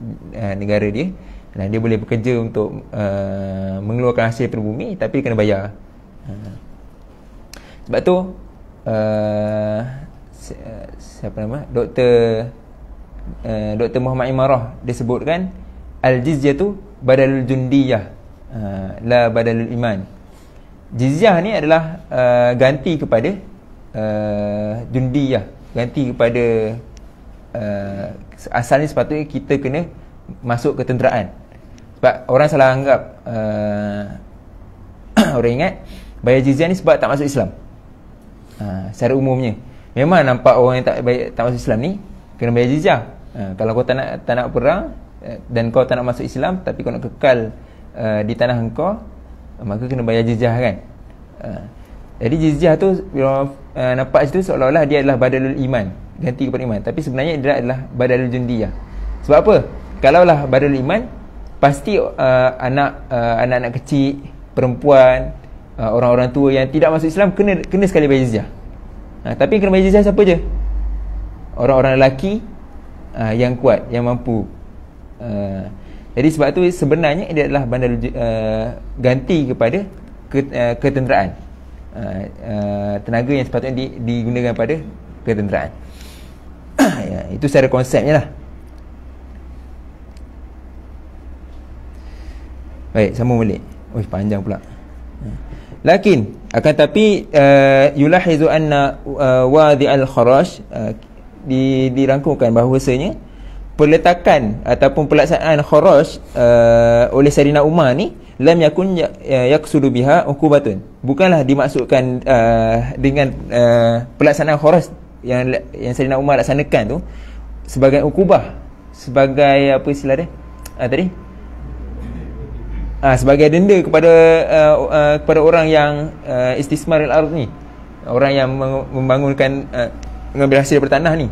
negara dia, dan dia boleh bekerja untuk mengeluarkan hasil daripada bumi, tapi kena bayar. Sebab tu siapa nama Dr. Muhammad Imarah dia sebutkan al-jizyah tu badalul jundiyah, la badalul iman. Jizyah ni adalah ganti kepada jundiyah, ganti kepada asalnya sepatutnya kita kena masuk ketenteraan. Sebab orang salah anggap orang ingat bayar jizyah ni sebab tak masuk Islam. Secara umumnya memang nampak orang yang tak masuk Islam ni kena bayar jizyah. Kalau kau tak nak perang dan kau tak nak masuk Islam, tapi kau nak kekal di tanah engkau, maka kena bayar jizyah kan. Jadi jizyah tu nampak situ seolah-olah dia adalah badalul iman, ganti kepada iman, tapi sebenarnya dia adalah badalul jundiyah. Sebab apa? Kalaulah badalul iman, pasti anak-anak kecil, perempuan, orang-orang tua yang tidak masuk Islam kena sekali bayar jizyah. Tapi kena bayar jizyah siapa je? Orang-orang lelaki yang kuat, yang mampu. Jadi sebab tu sebenarnya dia adalah bandar ganti kepada ketenteraan, tenaga yang sepatutnya digunakan pada ketenteraan. Ya, itu secara konsepnya lah. Baik, sambung balik. Panjang pula. Lakin akan tapi yulahizu anna wadi'al kharaj, dirangkumkan bahawasanya peletakan ataupun pelaksanaan kharaj oleh Sayyidina Umar ni lam yakun yaqsudu biha uqubatun, bukanlah dimaksudkan dengan pelaksanaan kharaj yang Sayyidina Umar laksanakan tu sebagai ukubah, sebagai apa istilah dia tadi, sebagai denda kepada orang yang istismaril ardh ni, orang yang membangunkan mengambil hasil daripada tanah ni.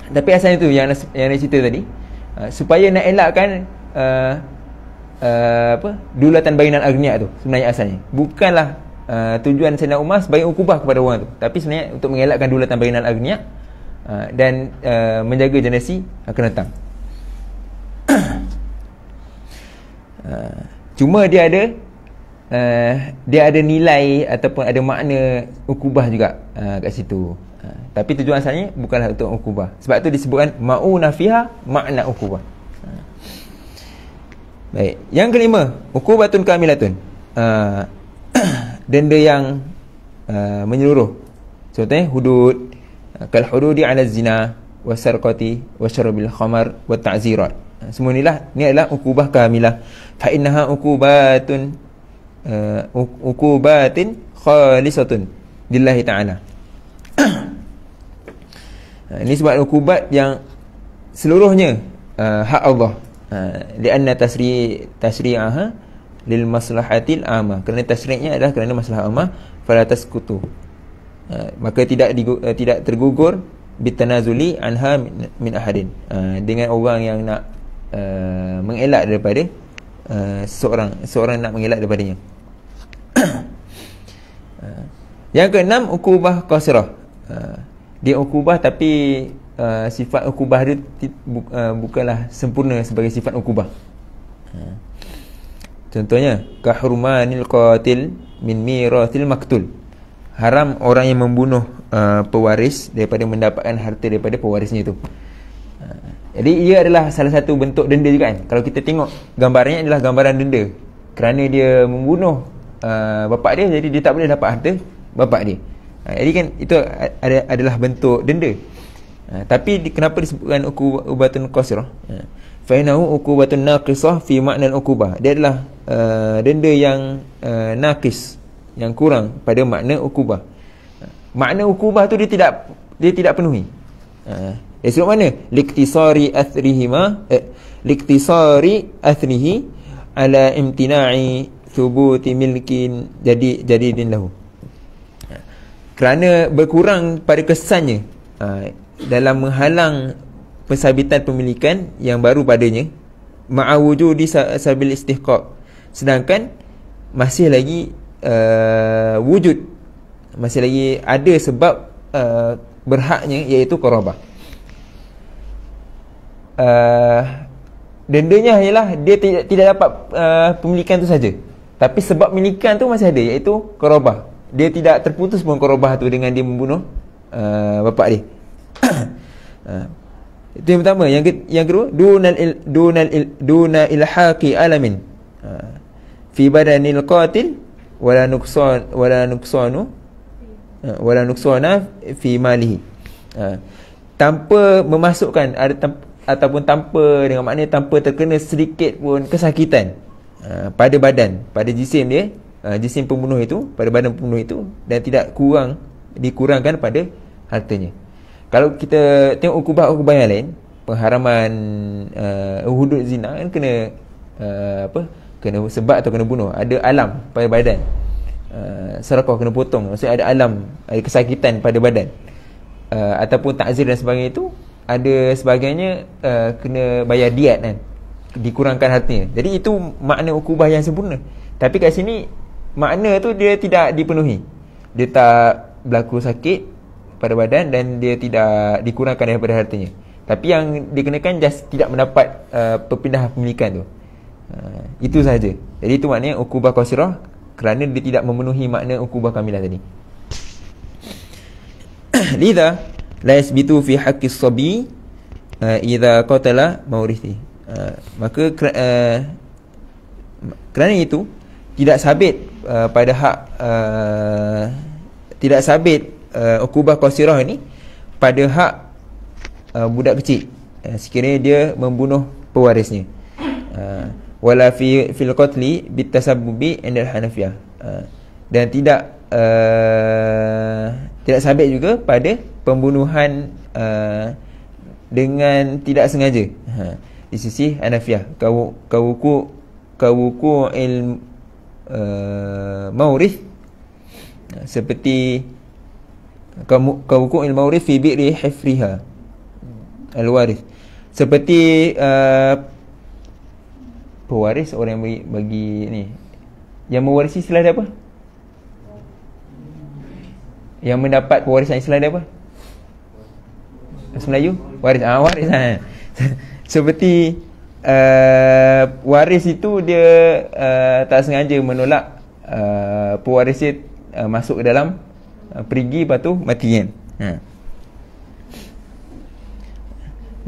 Tapi asalnya tu yang dia cerita tadi, supaya nak elakkan dulatan bainal agniya tu sebenarnya asalnya. Bukanlah tujuan Sayyidina Umar sebagai ukubah kepada orang tu, tapi sebenarnya untuk mengelakkan dulatan bainal agniya dan menjaga generasi akan datang. Cuma dia ada nilai ataupun ada makna ukubah juga kat situ. Tapi tujuan asalnya bukanlah untuk ukubah. Sebab tu disebutkan ma'una fiha makna ukubah. Baik, yang kelima, ukubatun kamilatun, denda yang menyeluruh. Contohnya hudud, kal hududi ala zina wasarqati wasyarbil khamar wa ta'zirat. Semua ni adalah ukubah kamilah. Fa innaha ukubatin khalisatun lillahi ta'ala. Ini sebab ukubat yang seluruhnya hak Allah. Lianna tasri'aha lil maslahatil amah. Kerana tasri'nya adalah kerana masalah amah, fala tasqutu. Maka tidak tergugur bitanazuli anha min ahadin. Dengan orang yang nak mengelak daripada seorang nak mengelak daripadanya. Yang keenam, ukubah qasirah. Dia ukubah tapi sifat ukubah dia bukanlah sempurna sebagai sifat ukubah. Contohnya kahurmanil qatil min mirathil maktul. Haram orang yang membunuh pewaris daripada mendapatkan harta daripada pewarisnya itu. Jadi ia adalah salah satu bentuk denda juga kan. Kalau kita tengok gambarnya adalah gambaran denda. Kerana dia membunuh bapak dia, jadi dia tak boleh dapat harta bapak dia. Jadi kan itu adalah bentuk denda. Tapi kenapa disebutkan ukubatun qasirah? Fa innahu ukubatun naqisah fi makna al-ukubah. Dia adalah denda yang naqis, yang kurang pada makna ukubah. Makna ukubah tu dia tidak penuhi. Sebab mana? Liktisari athrihi ala imtina'i thubuti milkin jadidin lahu. Kerana berkurang pada kesannya dalam menghalang pensabitan pemilikan yang baru padanya, ma'awujudi sabil istihqaq. Sedangkan masih lagi wujud, masih lagi ada sebab berhaknya, iaitu qarabah. Dendanya ialah dia tidak dapat pemilikan tu saja, tapi sebab milikan tu masih ada, iaitu qarabah. Dia tidak terputus pun qarabah tu dengan dia membunuh bapak dia. Itu yang pertama. Yang kedua, duna ilhaqi alamin fi badanil qatil wala nuksana fi malihi. Tanpa memasukkan ataupun tanpa, dengan maknanya tanpa terkena sedikit pun kesakitan pada badan, pada jisim dia, jisim pembunuh itu, pada badan pembunuh itu, dan tidak dikurangkan pada hartanya. Kalau kita tengok ukubah yang lain, pengharaman hudud zina kan kena kena sebat atau kena bunuh, ada alam pada badan. Sedekah kena potong, maksudnya ada alam, ada kesakitan pada badan. Ataupun takzir dan sebagainya itu, ada sebagainya kena bayar diat kan, dikurangkan hartanya. Jadi itu makna ukubah yang sempurna. Tapi kat sini makna tu dia tidak dipenuhi. Dia tak berlaku sakit pada badan dan dia tidak dikurangkan daripada hartanya. Tapi yang dikenakan just tidak mendapat perpindahan pemilikan tu. Itu sahaja. Jadi itu maknanya ukubah qasirah, kerana dia tidak memenuhi makna ukubah kamilah tadi. Lidha la yasbitu fi haqqis sabi idza qatala mawrithi. Maka kerana itu tidak sabit pada hak tidak sabit ukubah qasirah ni pada hak budak kecil sekiranya dia membunuh pewarisnya. Wala fil qatli bitasabbubi indal Hanafiyah. Dan tidak sabit juga pada pembunuhan dengan tidak sengaja di sisi Hanafiyah. Kawuku'il maurith, seperti kawuku'il maurith fi bi'ri hifriha al-warith, seperti pewaris, orang yang bagi ni, yang mewarisi, istilah dia apa? Yang mendapat pewarisan, istilah dia apa? Bahasa Melayu? Waris. Waris. Seperti waris itu dia tak sengaja menolak pewaris dia masuk ke dalam perigi, lepas tu mati kan.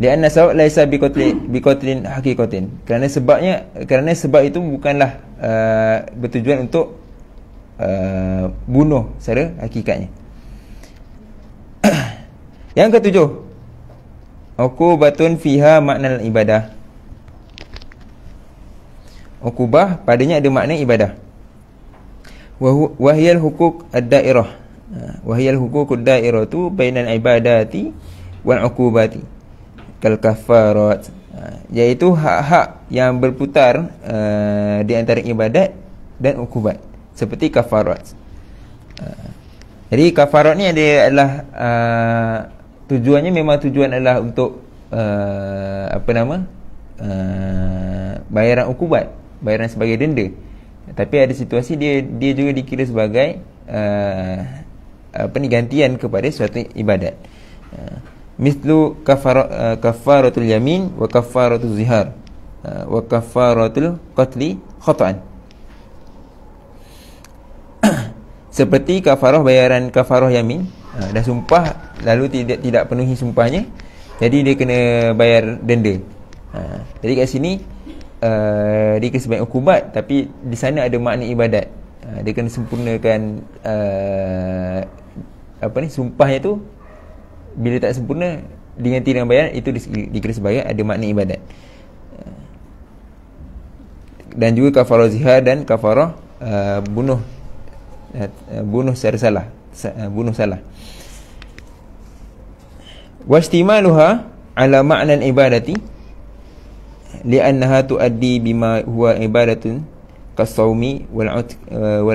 Lianna sabab laisa biqatlin haqiqatin. Kerana sebab itu bukanlah bertujuan untuk bunuh secara hakikatnya. Yang ketujuh, uqubatun fiha makna ibadah. ukubah padanya ada makna ibadah. Wahiyal hukuk ad-dairah. Wahiyal hukuk ad-dairah tu bainal ibadati wal ukubati kal kafarat, iaitu hak-hak yang berputar di antara ibadat dan ukubat, seperti kafarat. Jadi kafarat ni adalah tujuannya memang tujuan adalah untuk bayaran ukubat, bayaran sebagai denda. Tapi ada situasi dia juga dikira sebagai gantian kepada suatu ibadat. Mislu kafaratul yamin wa kafaratul zihar wa kafaratul qatli khata'an. Seperti kafarah, bayaran kafarah yamin, dah sumpah lalu tidak penuhi sumpahnya, jadi dia kena bayar denda. Jadi kat sini dia kena sebagai ukubat, tapi di sana ada makna ibadat. Dia kena sempurnakan sumpahnya tu. Bila tak sempurna diganti dengan bayaran, itu dikira sebagai ada makna ibadat. Dan juga kafarah zihar dan kafarah bunuh secara salah, bunuh salah. Wastimaluha ala ma'na al-ibadati li'annaha tuaddi bima huwa ibadatun kas-shaumi wal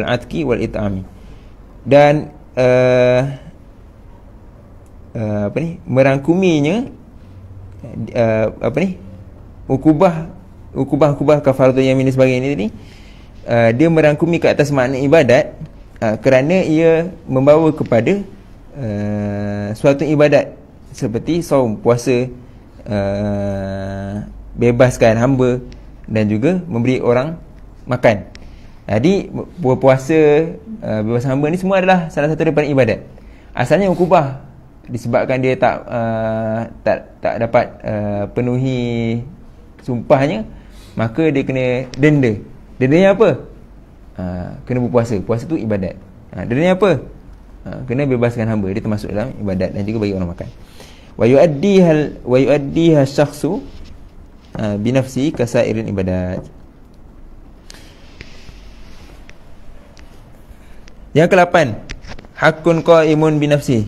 'atqi wal it'ami. Dan merangkuminya ukubah kafaratul yamin dan sebagainya ni, dia merangkumi ke atas makna ibadat, kerana ia membawa kepada suatu ibadat seperti saum, puasa, bebaskan hamba, dan juga memberi orang makan. Jadi puasa, bebaskan hamba ni semua adalah salah satu daripada ibadat. Asalnya ukubah disebabkan dia tak dapat penuhi sumpahnya, maka dia kena denda. Dendanya apa? Kena berpuasa. Puasa tu ibadat. Dendanya apa? Kena bebaskan hamba. Dia termasuk dalam ibadat, dan juga bagi orang makan. Wa yuaddiha syakhsu binafsi kasairin ibadat. Yang ke-8, hakun qaimun binafsi,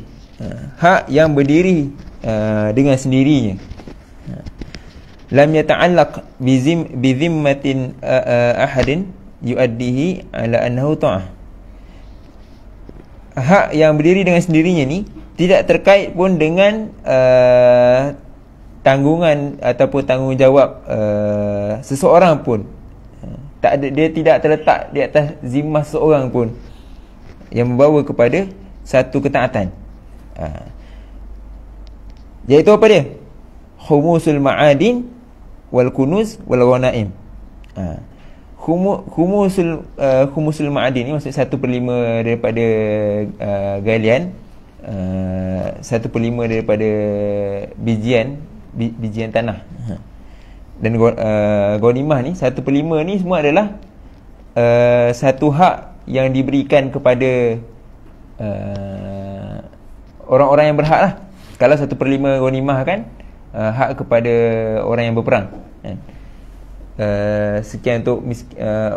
hak yang berdiri dengan sendirinya. Lam yata'allaq bizimmatin ahadin yuaddihi ala annahu ta'ah. Hak yang berdiri dengan sendirinya ni tidak terkait pun dengan tanggungan ataupun tanggungjawab seseorang pun. Dia tidak terletak di atas zimmah seseorang pun yang membawa kepada satu ketaatan. Iaitu apa dia? Khumusul ma'adin wal kunuz wal ghanaim. Khumusul ma'adin ni maksud 1/5 daripada galian, 1/5 daripada bijian tanah. Dan ghanimah ni 1/5 ni semua adalah satu hak yang diberikan kepada orang-orang yang berhak lah. Kalau 1/5 ghanimah kan hak kepada orang yang berperang, kan? Sekian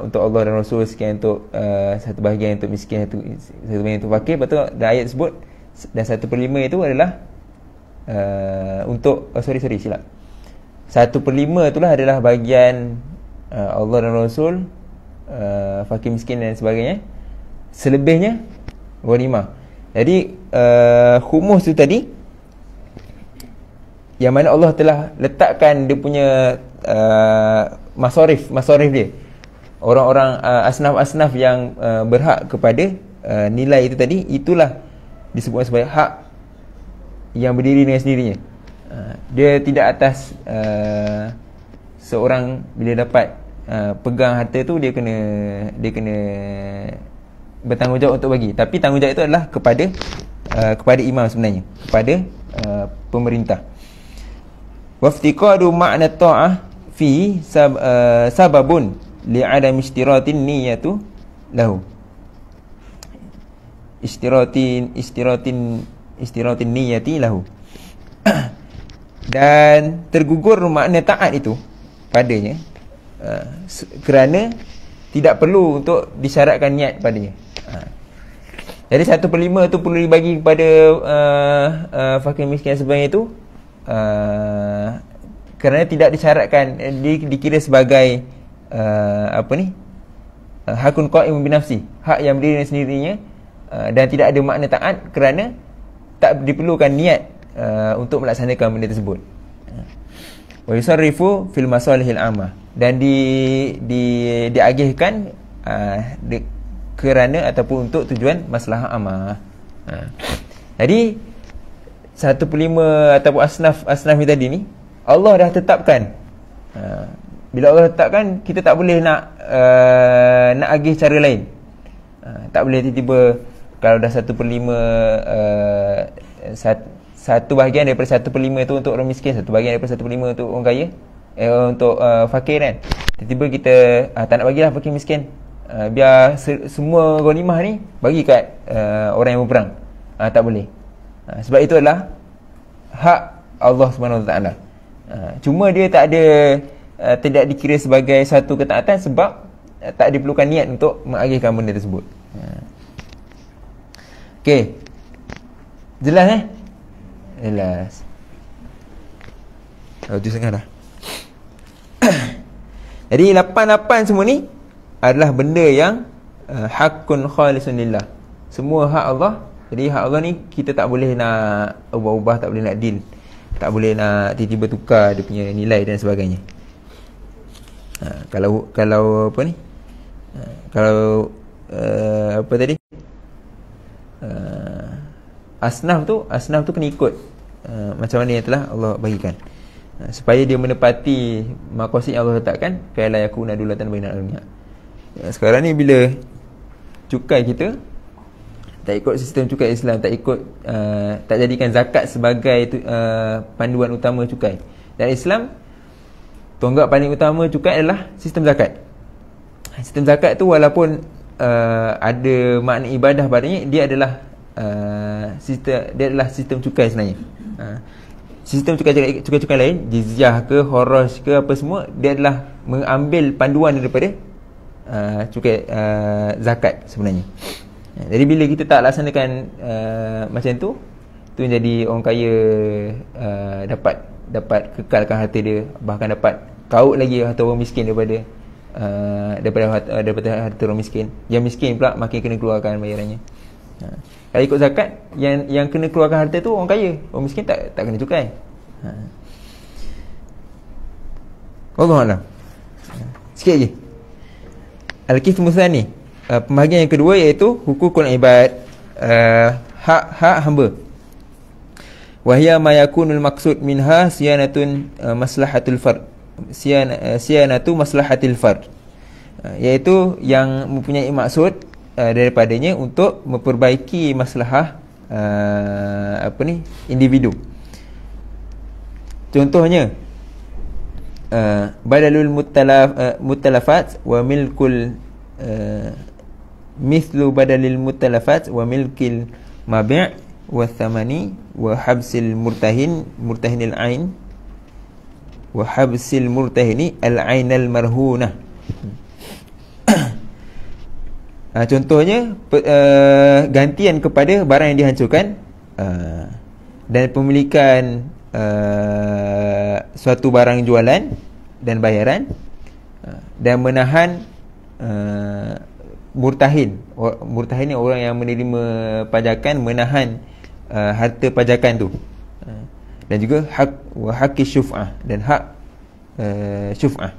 untuk Allah dan Rasul, sekian untuk satu bahagian untuk miskin, satu bahagian untuk fakir. Betul, dalam ayat tersebut. Dan 1/5 itu adalah untuk silap 1/5 itulah adalah bahagian Allah dan Rasul, fakir, miskin dan sebagainya. Selebihnya ghanimah. Jadi khumus tu tadi, yang mana Allah telah letakkan dia punya masarif dia, orang-orang asnaf-asnaf yang berhak kepada nilai itu tadi, itulah disebut sebagai hak yang berdiri dengan sendirinya. Dia tidak atas seorang bila dapat pegang harta tu, dia kena bertanggungjawab untuk bagi. Tapi tanggungjawab itu adalah kepada imam sebenarnya, kepada pemerintah. Waftiqadu ma'na ta'ah fi sababun li'adam istiratin niyatu lahu. Istiratin niyati lahu. Dan tergugur makna taat itu padanya kerana tidak perlu untuk disyaratkan niat padanya. Jadi 1/5 tu perlu dibagi kepada fakir miskin sebenarnya itu kerana tidak disyaratkan, dikira sebagai hakun qaim binafsi, hak yang berdiri dengan sendirinya, dan tidak ada makna taat kerana tak diperlukan niat untuk melaksanakan benda tersebut. Wa yusarrifu fil masalihil amah, dan diagihkan kerana ataupun untuk tujuan maslahah amah. Jadi 1/5 ataupun asnaf ni tadi ni Allah dah tetapkan. Bila Allah tetapkan, kita tak boleh nak agih cara lain. Tak boleh tiba-tiba kalau dah 1/5 satu bahagian daripada 1/5 tu untuk orang miskin, satu bahagian daripada 1/5 untuk orang kaya, untuk fakir kan. Tiba-tiba kita tak nak bagilah fakir miskin, biar semua ghanimah ni bagi kat orang yang berperang. Tak boleh. Sebab itu adalah hak Allah SWT. Cuma dia tak ada, tidak dikira sebagai satu ketaatan sebab tak diperlukan niat untuk mengagihkan benda tersebut. Okey. Jelas Jelas. Tujuh setengah dah. Jadi 8 semua ni adalah benda yang hakun khalisun lillah. Semua hak Allah. Jadi hak Allah ni kita tak boleh nak ubah-ubah, tak boleh nak deal, tak boleh nak tiba-tiba tukar dia punya nilai dan sebagainya. Kalau apa ni? Kalau apa tadi? Asnaf tu kena ikut macam mana yang telah Allah bagikan, supaya dia menepati maqasid yang Allah letakkan. Kala yakuna dulatan bainal dunya. Sekarang ni bila cukai kita tak ikut sistem cukai Islam, tak ikut tak jadikan zakat sebagai panduan utama cukai. Dan Islam, tonggak paling utama cukai adalah sistem zakat. Sistem zakat tu walaupun ada makna ibadah padanya, dia adalah sistem cukai sebenarnya. Sistem cukai lain, jizyah ke, kharaj ke, apa semua, dia adalah mengambil panduan daripada cukai zakat sebenarnya. Jadi bila kita tak laksanakan macam tu jadi orang kaya dapat kekalkan harta dia, bahkan dapat kaut lagi harta orang miskin daripada harta orang miskin. Yang miskin pula makin kena keluarkan bayarannya. Kalau ikut zakat, yang kena keluarkan harta tu orang kaya, orang miskin tak kena cukai. Wallahu a'lam. Sikit lagi. Al-qismu tsani, pembahagian yang kedua, iaitu hukukul ibad, hak hamba. Wahya ma yakunul maqsud minha siyanatun maslahatul fard, siyanatu maslahatil fard, iaitu yang mempunyai maksud daripadanya untuk memperbaiki maslahah individu. Contohnya badalul mutalafat wa milkul mithlu badalil mutalafat wa milkil mabi' wa thamani wa habsil murtahinil ain wa habsil murtahini al-ainal marhunah. Contohnya gantian kepada barang yang dihancurkan, dan pemilikan suatu barang jualan dan bayaran, dan menahan murtahin ni orang yang menerima pajakan, menahan harta pajakan tu, dan juga hak syuf'ah, dan hak syuf'ah.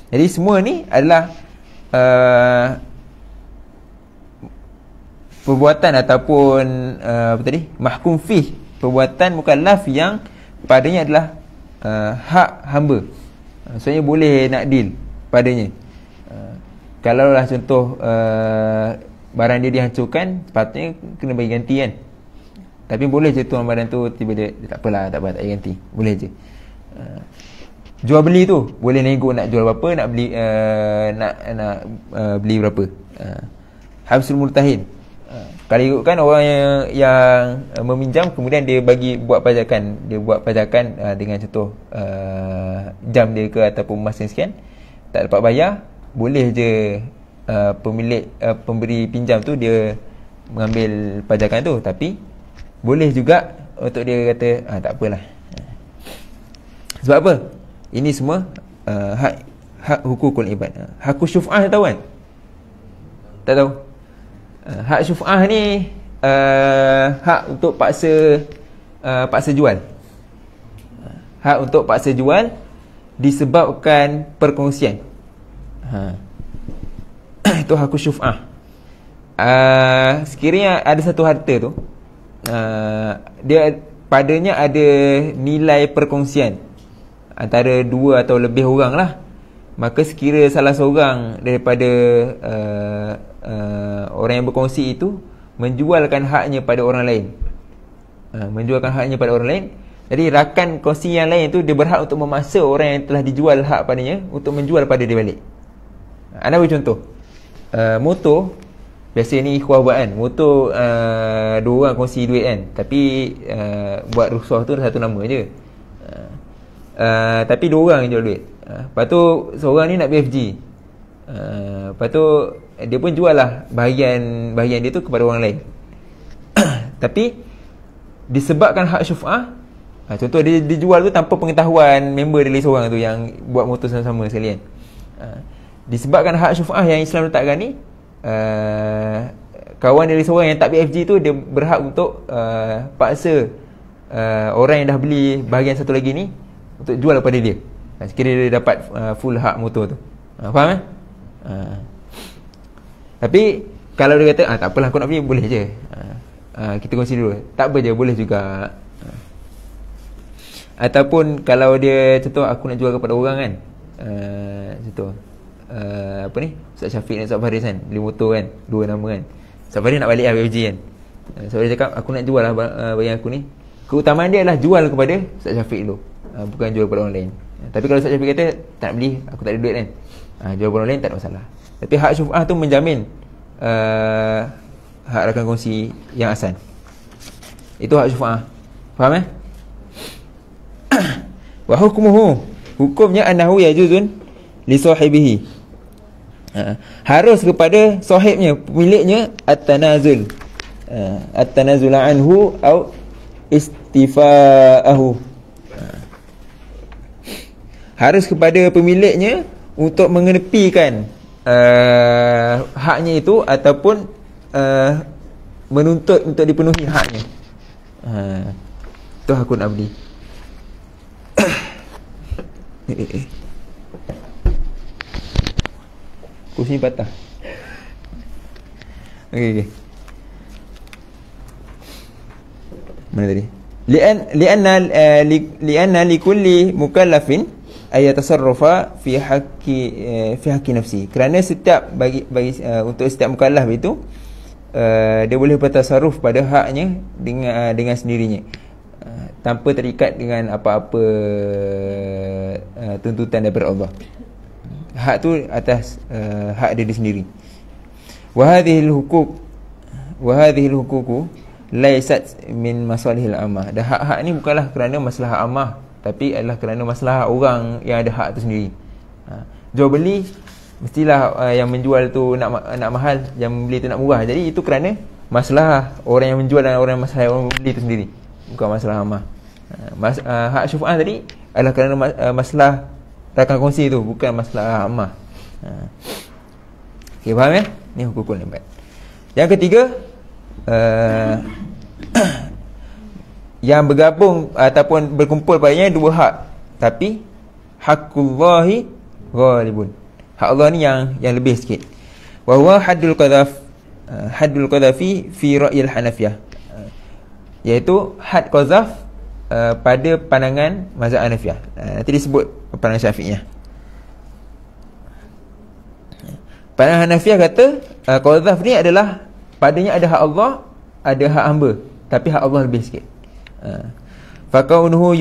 Jadi semua ni adalah perbuatan ataupun mahkum fih, perbuatan mukallaf yang padanya adalah hak hamba. Maksudnya boleh nak deal padanya. Kalaulah contoh barang dia dihancurkan, sepatutnya kena bagi ganti kan. Tapi boleh je tuan barang tu tiba dia tak apalah, tak payah ganti, boleh je. Jual beli tu boleh nego, nak jual berapa, nak beli beli berapa. Habsul murtahin, kalau ikutkan orang yang meminjam, kemudian dia buat pajakan dengan contoh jam dia ke ataupun emas yang sekian, tak dapat bayar, boleh je pemilik pemberi pinjam tu dia mengambil pajakan tu. Tapi boleh juga untuk dia kata tak apalah. Sebab apa? Ini semua hak hukukul ibad. Hak syuf'ah tahu kan? Tak tahu. Hak syuf'ah ni hak untuk paksa jual. Hak untuk paksa jual disebabkan perkongsian. Itu hak syuf'ah. Sekiranya ada satu harta tu, dia padanya ada nilai perkongsian antara dua atau lebih orang lah, maka sekira salah seorang daripada orang yang berkongsi itu menjualkan haknya pada orang lain, jadi rakan kongsi yang lain tu dia berhak untuk memaksa orang yang telah dijual hak padanya untuk menjual pada dia balik. Anda beri contoh, motor biasa ni ikhwah buat kan, motor dua orang kongsi duit kan, tapi buat rusuh tu satu nama je, tapi dua orang yang jual duit. Lepas tu seorang ni nak BFG, lepas tu dia pun jual lah bahagian dia tu kepada orang lain. Tapi disebabkan hak syuf'ah, contoh dia jual tu tanpa pengetahuan member dia seorang tu yang buat motor sama-sama sekali kan. Disebabkan hak syuf'ah yang Islam letakkan ni, kawan dia seorang yang tak BFG tu dia berhak untuk paksa orang yang dah beli bahagian satu lagi ni untuk jual kepada dia, sekiranya dia dapat full hak motor tu. Faham kan? Tapi kalau dia kata tak apalah aku nak beli, boleh je, kita kongsi dulu, tak apa je, boleh juga. Ataupun kalau dia contoh aku nak jual kepada orang kan, contoh apa ni, Ustaz Syafiq dan Ustaz Faris kan, beli motor kan, dua nama kan. Ustaz Faris nak balik BFG kan, so dia cakap aku nak jual lah bagian aku ni. Keutamaan dia adalah jual kepada Ustaz Syafiq dulu, bukan jual kepada orang lain. Tapi kalau Ustaz Syafiq kata tak nak beli, aku tak ada duit kan, jual kepada orang lain tak ada masalah. Tapi hak syuf'ah tu menjamin hak rakan kongsi yang asal. Itu hak syuf'ah. Faham wa hukmuhu, hukumnya annahu yajuzun li sahibihi, harus kepada sahibnya, pemiliknya, at-tanazul anhu au istifa'ahu, harus kepada pemiliknya untuk mengenepikan haknya itu ataupun menuntut untuk dipenuhi haknya. Itu hakun abdi. Kursi patah. Okey. Mana tadi? Lianna likulli mukallafin ay yatasarrafa fi haqqi nafsi. Kerana setiap bagi untuk setiap mukallaf itu dia boleh bertasarruf pada haknya dengan sendirinya, tanpa terikat dengan apa-apa tuntutan daripada Allah. Hak tu atas hak dia sendiri. Wa hadhil huquq laysat min masalihil ammah. Dan hak-hak ni bukanlah kerana masalah ammah, tapi adalah kerana masalah orang yang ada hak tu sendiri. Jual beli mestilah yang menjual tu nak mahal, yang membeli tu nak murah. Jadi itu kerana masalah orang yang menjual dan orang masalah orang membeli tu sendiri, bukan masalah ammah. Hak syuf'ah tadi adalah kerana masalah rakan kongsi tu, bukan masalah ammah. Okey, faham ya? Ni hukukul ibad. Yang ketiga, yang bergabung ataupun berkumpul padanya dua hak, tapi hakullahi ghalibun. Hak Allah ni yang lebih sikit. Wa huwa haddul qadhafi fi ra'yil Hanafiyah, iaitu had qadhaf pada pandangan mazhab Hanafiyah. Nanti disebut pandangan Syafi'iyah. Pandangan Hanafiyah kata qadhaf ni adalah padanya ada hak Allah, ada hak hamba, tapi hak Allah lebih sikit. Fakaunuhu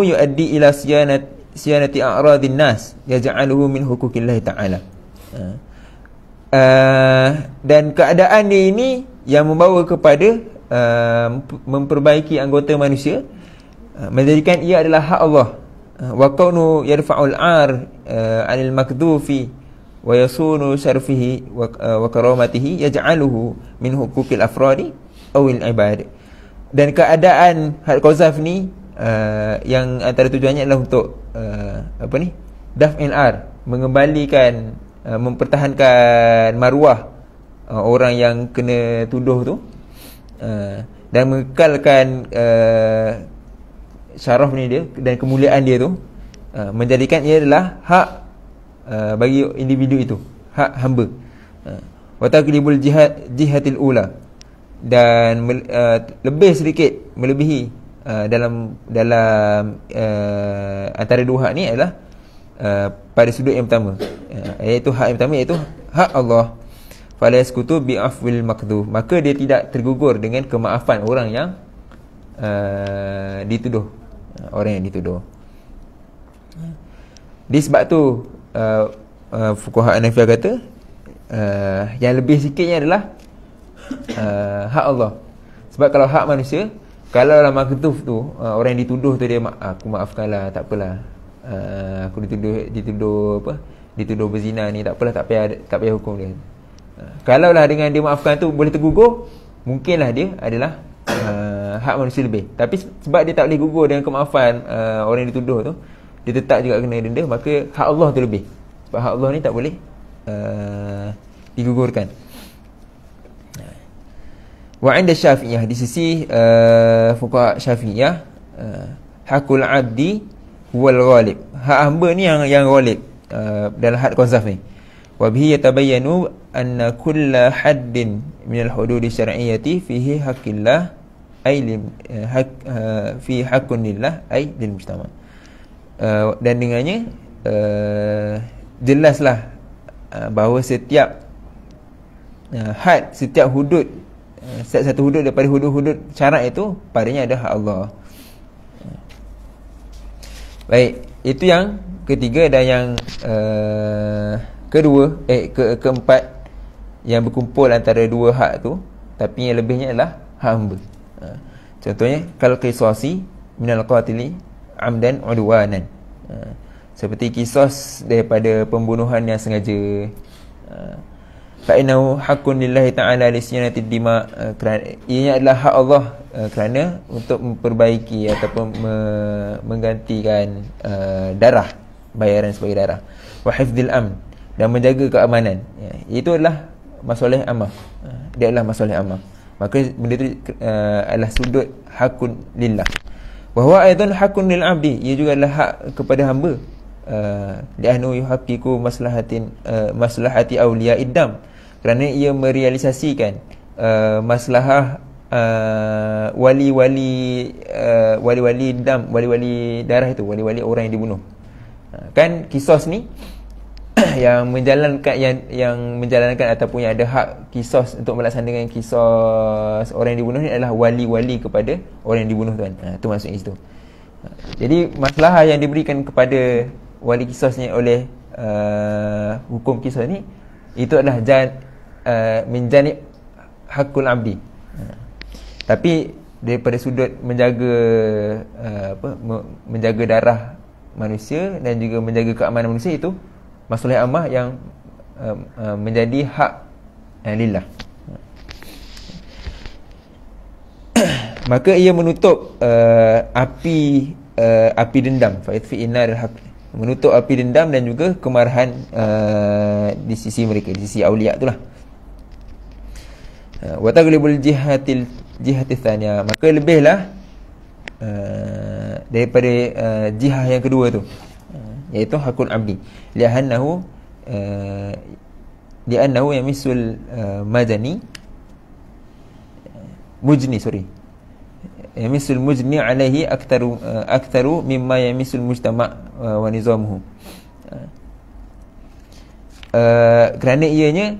yuaddi ila siyanati a'radin nas yaj'aluhu min huquqillah ta'ala. Dan keadaan dia ini yang membawa kepada memperbaiki anggota manusia, menjadikan ia adalah hak Allah wa kaunu yarfa'ul ar 'anil makdhufi wa yasunu syarfihi wa karamatihi yaj'aluhu min huquqil afradi aw al ibad. Dan keadaan had qazaf ni yang antara tujuannya adalah untuk daf'il ar, mengembalikan, mempertahankan maruah orang yang kena tuduh tu, dan mengekalkan syaraf ni dia dan kemuliaan dia tu, menjadikan ia adalah hak bagi individu itu, hak hamba. Wa taqlibul jihatil ula, dan lebih sedikit melebihi dalam antara dua hak ni adalah pada sudut yang pertama, iaitu hak yang pertama, iaitu hak Allah. Fala yaskutu bi afwil makdhuf, maka dia tidak tergugur dengan kemaafan orang yang dituduh, orang yang dituduh. Di sebab tu fuqaha Hanafiyah kata yang lebih sikitnya adalah hak Allah. Sebab kalau hak manusia, kalau dalam makdhuf tu orang yang dituduh tu dia aku maafkanlah, tak apalah, aku dituduh berzina ni, tak apalah, tak payah hukum dia. Kalau lah dengan dia maafkan tu boleh tergugur, mungkinlah dia adalah hak manusia lebih. Tapi sebab dia tak boleh gugur dengan kemaafan orang yang dituduh tu, dia tetap juga kena denda, maka hak Allah tu lebih. Sebab hak Allah ni tak boleh digugurkan. Wa 'inda Syafi'iyah, di sisi fuqaha Syafi'iyah, hakul 'abdi huwal ghalib, hak hamba ni yang ghalib dalam had qazaf ni. Wa bihi yatabayyanu anna kulla haddin min al-hudud syar'iyyati fihi haqqillah ay fi haqqun lillah ay lil mujtama. Dan dengannya jelaslah bahawa setiap had, setiap hudud, setiap satu hudud daripada hudud-hudud syarak itu padanya ada hak Allah. Baik, itu yang ketiga. Dan yang keempat, yang berkumpul antara dua hak tu, tapi yang lebihnya adalah hak hamba. Contohnya kalau qisasi minal qatili amdan udwanan, seperti kisos daripada pembunuhan yang sengaja. Fa innahu haqqun lillahi ta'ala li siyanatid dima, kerana ianya adalah hak Allah kerana untuk memperbaiki ataupun menggantikan darah, bayaran sebagai darah. Wa hifdzil amn, dan menjaga keamanan. Itu adalah masalah ammah. Dia adalah masalah ammah. Maka benda itu adalah sudut hakun lillah. Wa huwa aidan hakun lil abdi, ia juga adalah hak kepada hamba. Li'annahu yuhaqqiqu maslahati awliya'id dam, kerana ia merealisasikan maslahah wali-wali dam, wali-wali darah itu, wali-wali orang yang dibunuh. Kan kisos ni yang menjalankan ataupun yang ada hak kisos untuk melaksanakan kisos orang yang dibunuh ni adalah wali-wali kepada orang yang dibunuh tuan. Itu maksudnya itu. Jadi masalah yang diberikan kepada wali kisosnya oleh hukum kisos ni, itu adalah menjanib hakul abdi. Tapi daripada sudut menjaga darah manusia dan juga menjaga keamanan manusia, itu masalah ammah yang menjadi hak lillah. Maka ia menutup api dendam, fa fi innar haq, menutup api dendam dan juga kemarahan di sisi mereka, di sisi auliya itulah. Wa taghlibul jihati tsaniyah, maka lebihlah daripada jihah yang kedua tu, iaitu hakul abdi, li'annahu yamisul yamisul mujni alaihi aktharu mimma yamisul mujtama' wa nizamuhu. Kerana ianya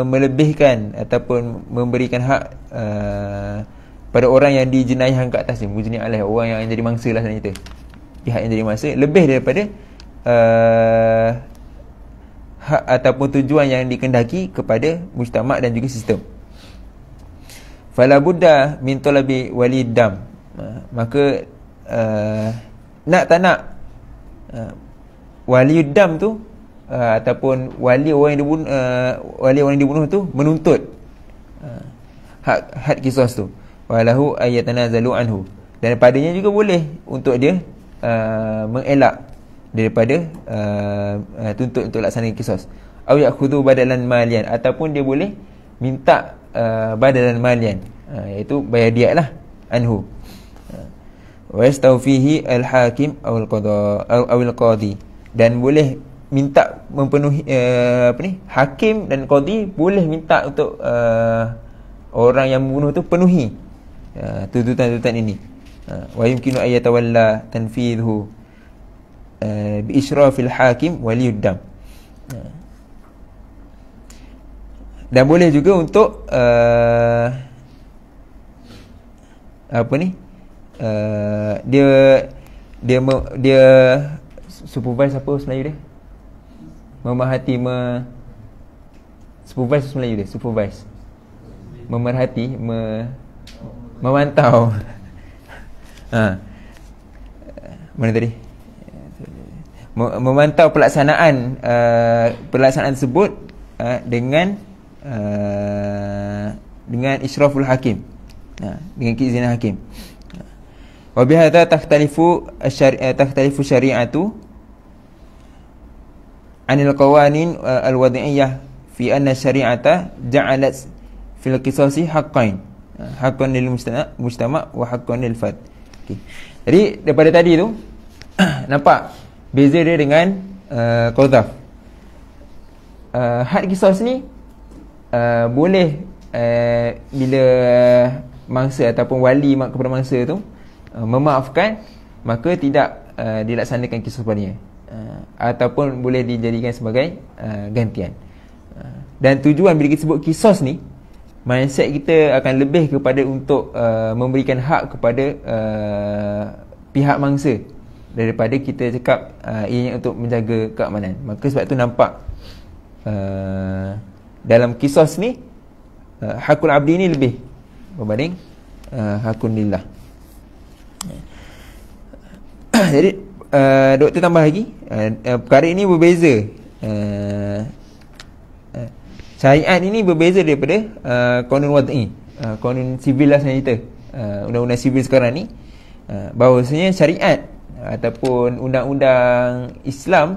melebihkan ataupun memberikan hak pada orang yang dijenayahkan ke atas ni, mujni alaihi, orang yang jadi mangsa lah sebenarnya, pihak yang jadi mangsa, lebih daripada hak ataupun tujuan yang dikendaki kepada mujtama' dan juga sistem. Fala budda min talabi walid dam, maka nak tak nak, waliuddam tu ataupun wali orang yang dibunuh, wali orang yang dibunuh tu menuntut had kisos tu, walahu ayatanazalu anhu, dan padanya juga boleh untuk dia mengelak daripada tuntut untuk laksana kisos. Au yakhudhu badalan malian, ataupun dia boleh minta badalan malian, iaitu bayar diat lah, anhu. Wa yastawfihi al-hakim aw al-qadha aw al-qadhi, dan boleh minta memenuhi hakim dan qadhi boleh minta untuk orang yang membunuh tu penuhi tuntutan-tuntutan ini. Wa yumkinu ay yatawalla tanfidhu bi israfil hakim waliyuddam, dan boleh juga untuk dia supervise, apa Melayu dia, memerhati, supervise Melayu dia, supervise, memerhati, memantau. Mana tadi? Memantau pelaksanaan tersebut dengan israful hakim, dengan keizinan hakim. Wa bihadza takhtalifu syari'atu anil qawanin al-wad'iyyah fi anna syari'ata ja'alat fil qisasi haqqain, haqqan lil mujtama' wa haqqan lil fard. Okay. Jadi daripada tadi tu nampak beza dia dengan qadhaf. Had qisas ni boleh bila mangsa ataupun wali kepada mangsa tu memaafkan, maka tidak dilaksanakan kisah padanya, ataupun boleh dijadikan sebagai gantian. Dan tujuan bila kita sebut kisos ni, mindset kita akan lebih kepada untuk memberikan hak kepada pihak mangsa daripada kita cakap ianya untuk menjaga keamanan. Maka sebab tu nampak dalam kisos ni hakul abdi ni lebih berbanding hakun lillah. Jadi doktor tambah lagi, perkara ini berbeza, syariat ini berbeza daripada qanun wad'i, qanun sivil lah sebenarnya kita, undang-undang sivil sekarang ni, bahawasanya syariat ataupun undang-undang Islam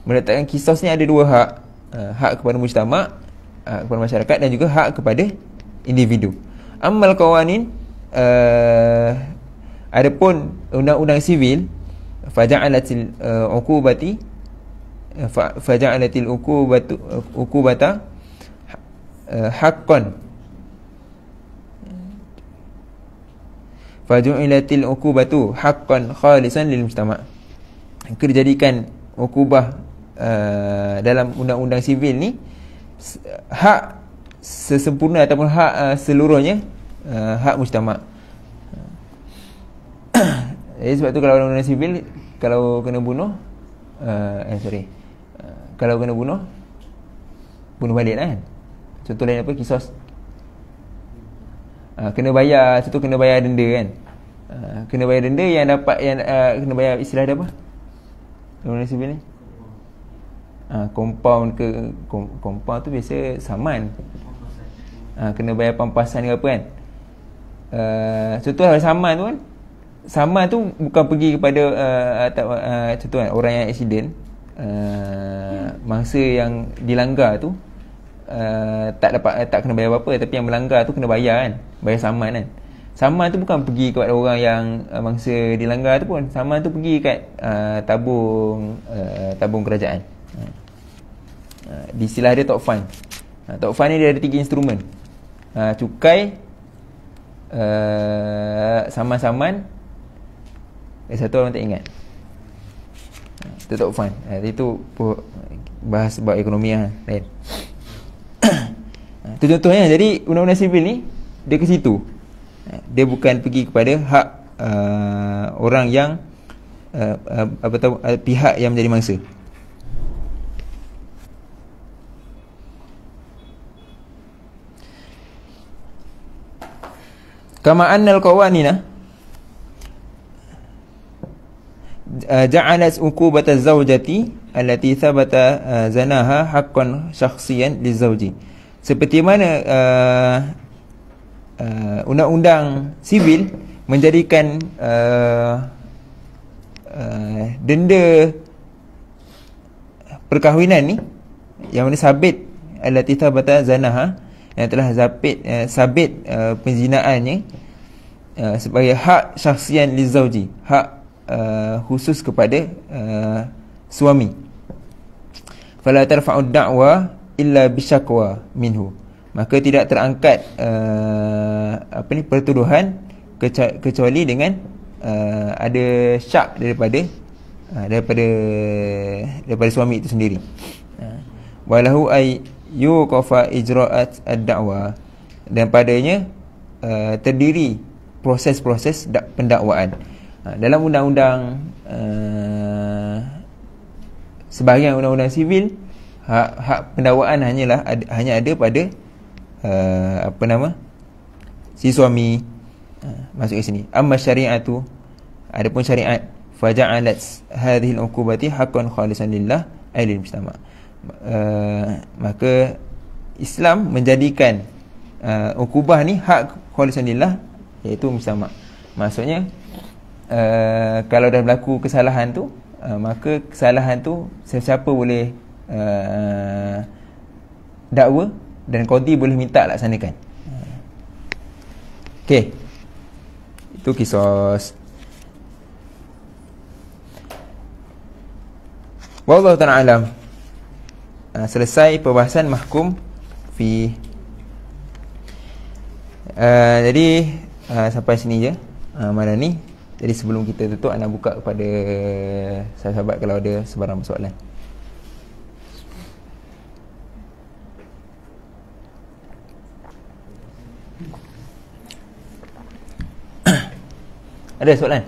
meletakkan kisos ni ada dua hak, hak kepada mujtama', kepada masyarakat, dan juga hak kepada individu. Ammal qawanin, adapun undang-undang sivil, faja'alatil uqubata haqqan, faju'ilatil uqubatu haqqan khalisan lil mujtama'. Dijadikan uqubah dalam undang-undang sivil ni hak sesempurna ataupun hak seluruhnya hak mujtama'. Jadi sebab tu kalau undang-undang sivil, kalau kena bunuh kalau kena bunuh balik lah kan. Contoh lain apa, kisos, kena bayar, contoh kena bayar denda kan, kena bayar denda yang dapat, yang kena bayar, istilah dia apa undang-undang sivil ni, compound ke, compound tu biasa saman, kena bayar pampasan ke apa kan. Contoh saman tu kan, saman tu bukan pergi kepada contoh kan, orang yang accident, mangsa yang dilanggar tu tak kena bayar apa-apa, tapi yang melanggar tu kena bayar kan, bayar saman kan. Saman tu bukan pergi kepada orang yang mangsa dilanggar tu pun, saman tu pergi kat tabung kerajaan. Di istilah dia top fund. Top fund ni dia ada 3 instrumen, cukai, saman-saman, satu orang tak ingat, itu top fund. Itu bahas bab ekonomi lah lain. Itu contohnya. Jadi undang-undang sivil ni dia ke situ, dia bukan pergi kepada hak orang yang pihak yang menjadi mangsa. Kama annal qawanina, ja'alat uqubata zawjati allati thabata zanaha haqqan syakhsiyan lizawji. Seperti mana undang-undang sivil menjadikan denda perkahwinan ni yang mana sabit allati thabata zanaha, yang telah sabit penzinaannya sebagai hak syakhsiyan lizauji, hak khusus kepada suami. Fala tarfa'u da'wa illa bisyakwa minhu, maka tidak terangkat pertuduhan kecuali dengan ada syak daripada suami itu sendiri. Walahu ay yuqafa ijra'at ad-da'wa, dan padanya terdiri proses-proses pendakwaan. Dalam undang-undang sebahagian undang-undang sivil, hak pendakwaan hanya ada pada si suami. Masuk ke sini. Amma syari'atu, adapun syariat, faja'alat hadhihi al-uqubati haqqan khalisan lillah ay lil mujtama'. Maka Islam menjadikan ukubah ni hak khalisan lillah, iaitu mujtama'. Maksudnya kalau dah berlaku kesalahan tu, maka kesalahan tu sesiapa boleh dakwa dan qadi boleh minta laksanakan. Okey, itu qisas. Wallahu ta'ala alam. Selesai perbahasan mahkum fi. Jadi sampai sini je malam ni. Jadi sebelum kita tutup, anda buka kepada sahabat-sahabat kalau ada sebarang soalan. Ada soalan?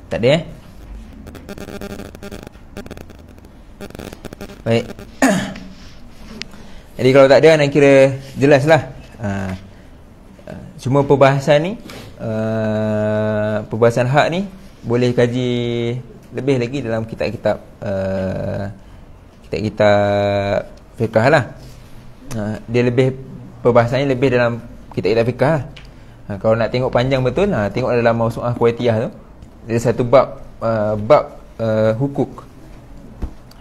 Tak ada Baik. Jadi kalau tak ada, anda kira jelaslah. Cuma perbahasan ni, perbahasan hak ni boleh kaji lebih lagi dalam kitab-kitab kitab-kitab fiqh lah. Dia lebih, perbahasannya lebih dalam kitab-kitab fiqh lah. Kalau nak tengok panjang betul, tengok dalam Mawsu'ah Kuwaitiyah tu. Dia satu bab hukuk,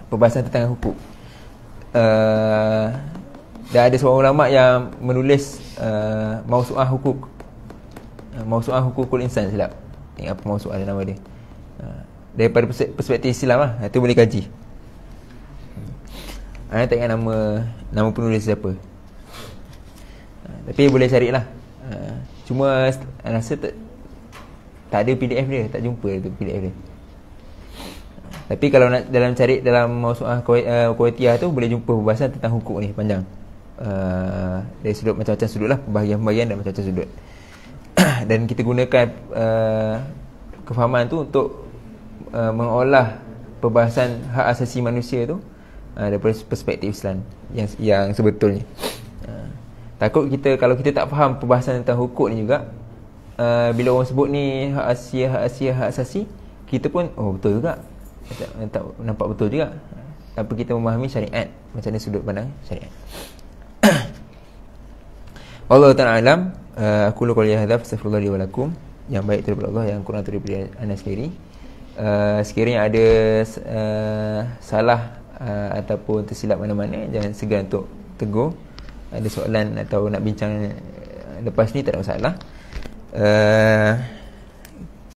perbahasan tentang hukuk. Dan ada seorang ulama yang menulis Mawsu'ah hukuk, Mawsu'ah hukukul insan, silap apa Mawsu'ah ada nama dia. Daripada perspektif Islam lah, itu boleh kaji. Saya tak ingat nama penulis siapa, tapi boleh carilah. Cuma rasa tak ada PDF dia, tak jumpa tu PDF dia. Tapi kalau nak cari dalam Mawsu'ah Kuwaitiyah tu, boleh jumpa pembahasan tentang hukuk ni panjang. Dari sudut macam-macam sudut lah, pembahagian-pembahagian dan macam-macam sudut. Dan kita gunakan kefahaman tu untuk mengolah perbahasan hak asasi manusia tu daripada perspektif Islam yang sebetulnya. Takut kita, kalau kita tak faham perbahasan tentang hukuk ni juga, bila orang sebut ni hak asasi, kita pun betul juga, tak nampak betul juga, tanpa kita memahami syariat, macam mana sudut pandang syariat. Wallahu ta'ala alam. Aku lu qouli hadza fastaghfirullah li wa lakum. Yang baik daripada Allah, yang kurang daripada anda sendiri. Sekiranya ada salah ataupun tersilap mana-mana, jangan segan untuk tegur. Ada soalan atau nak bincang lepas ni, tak ada masalah.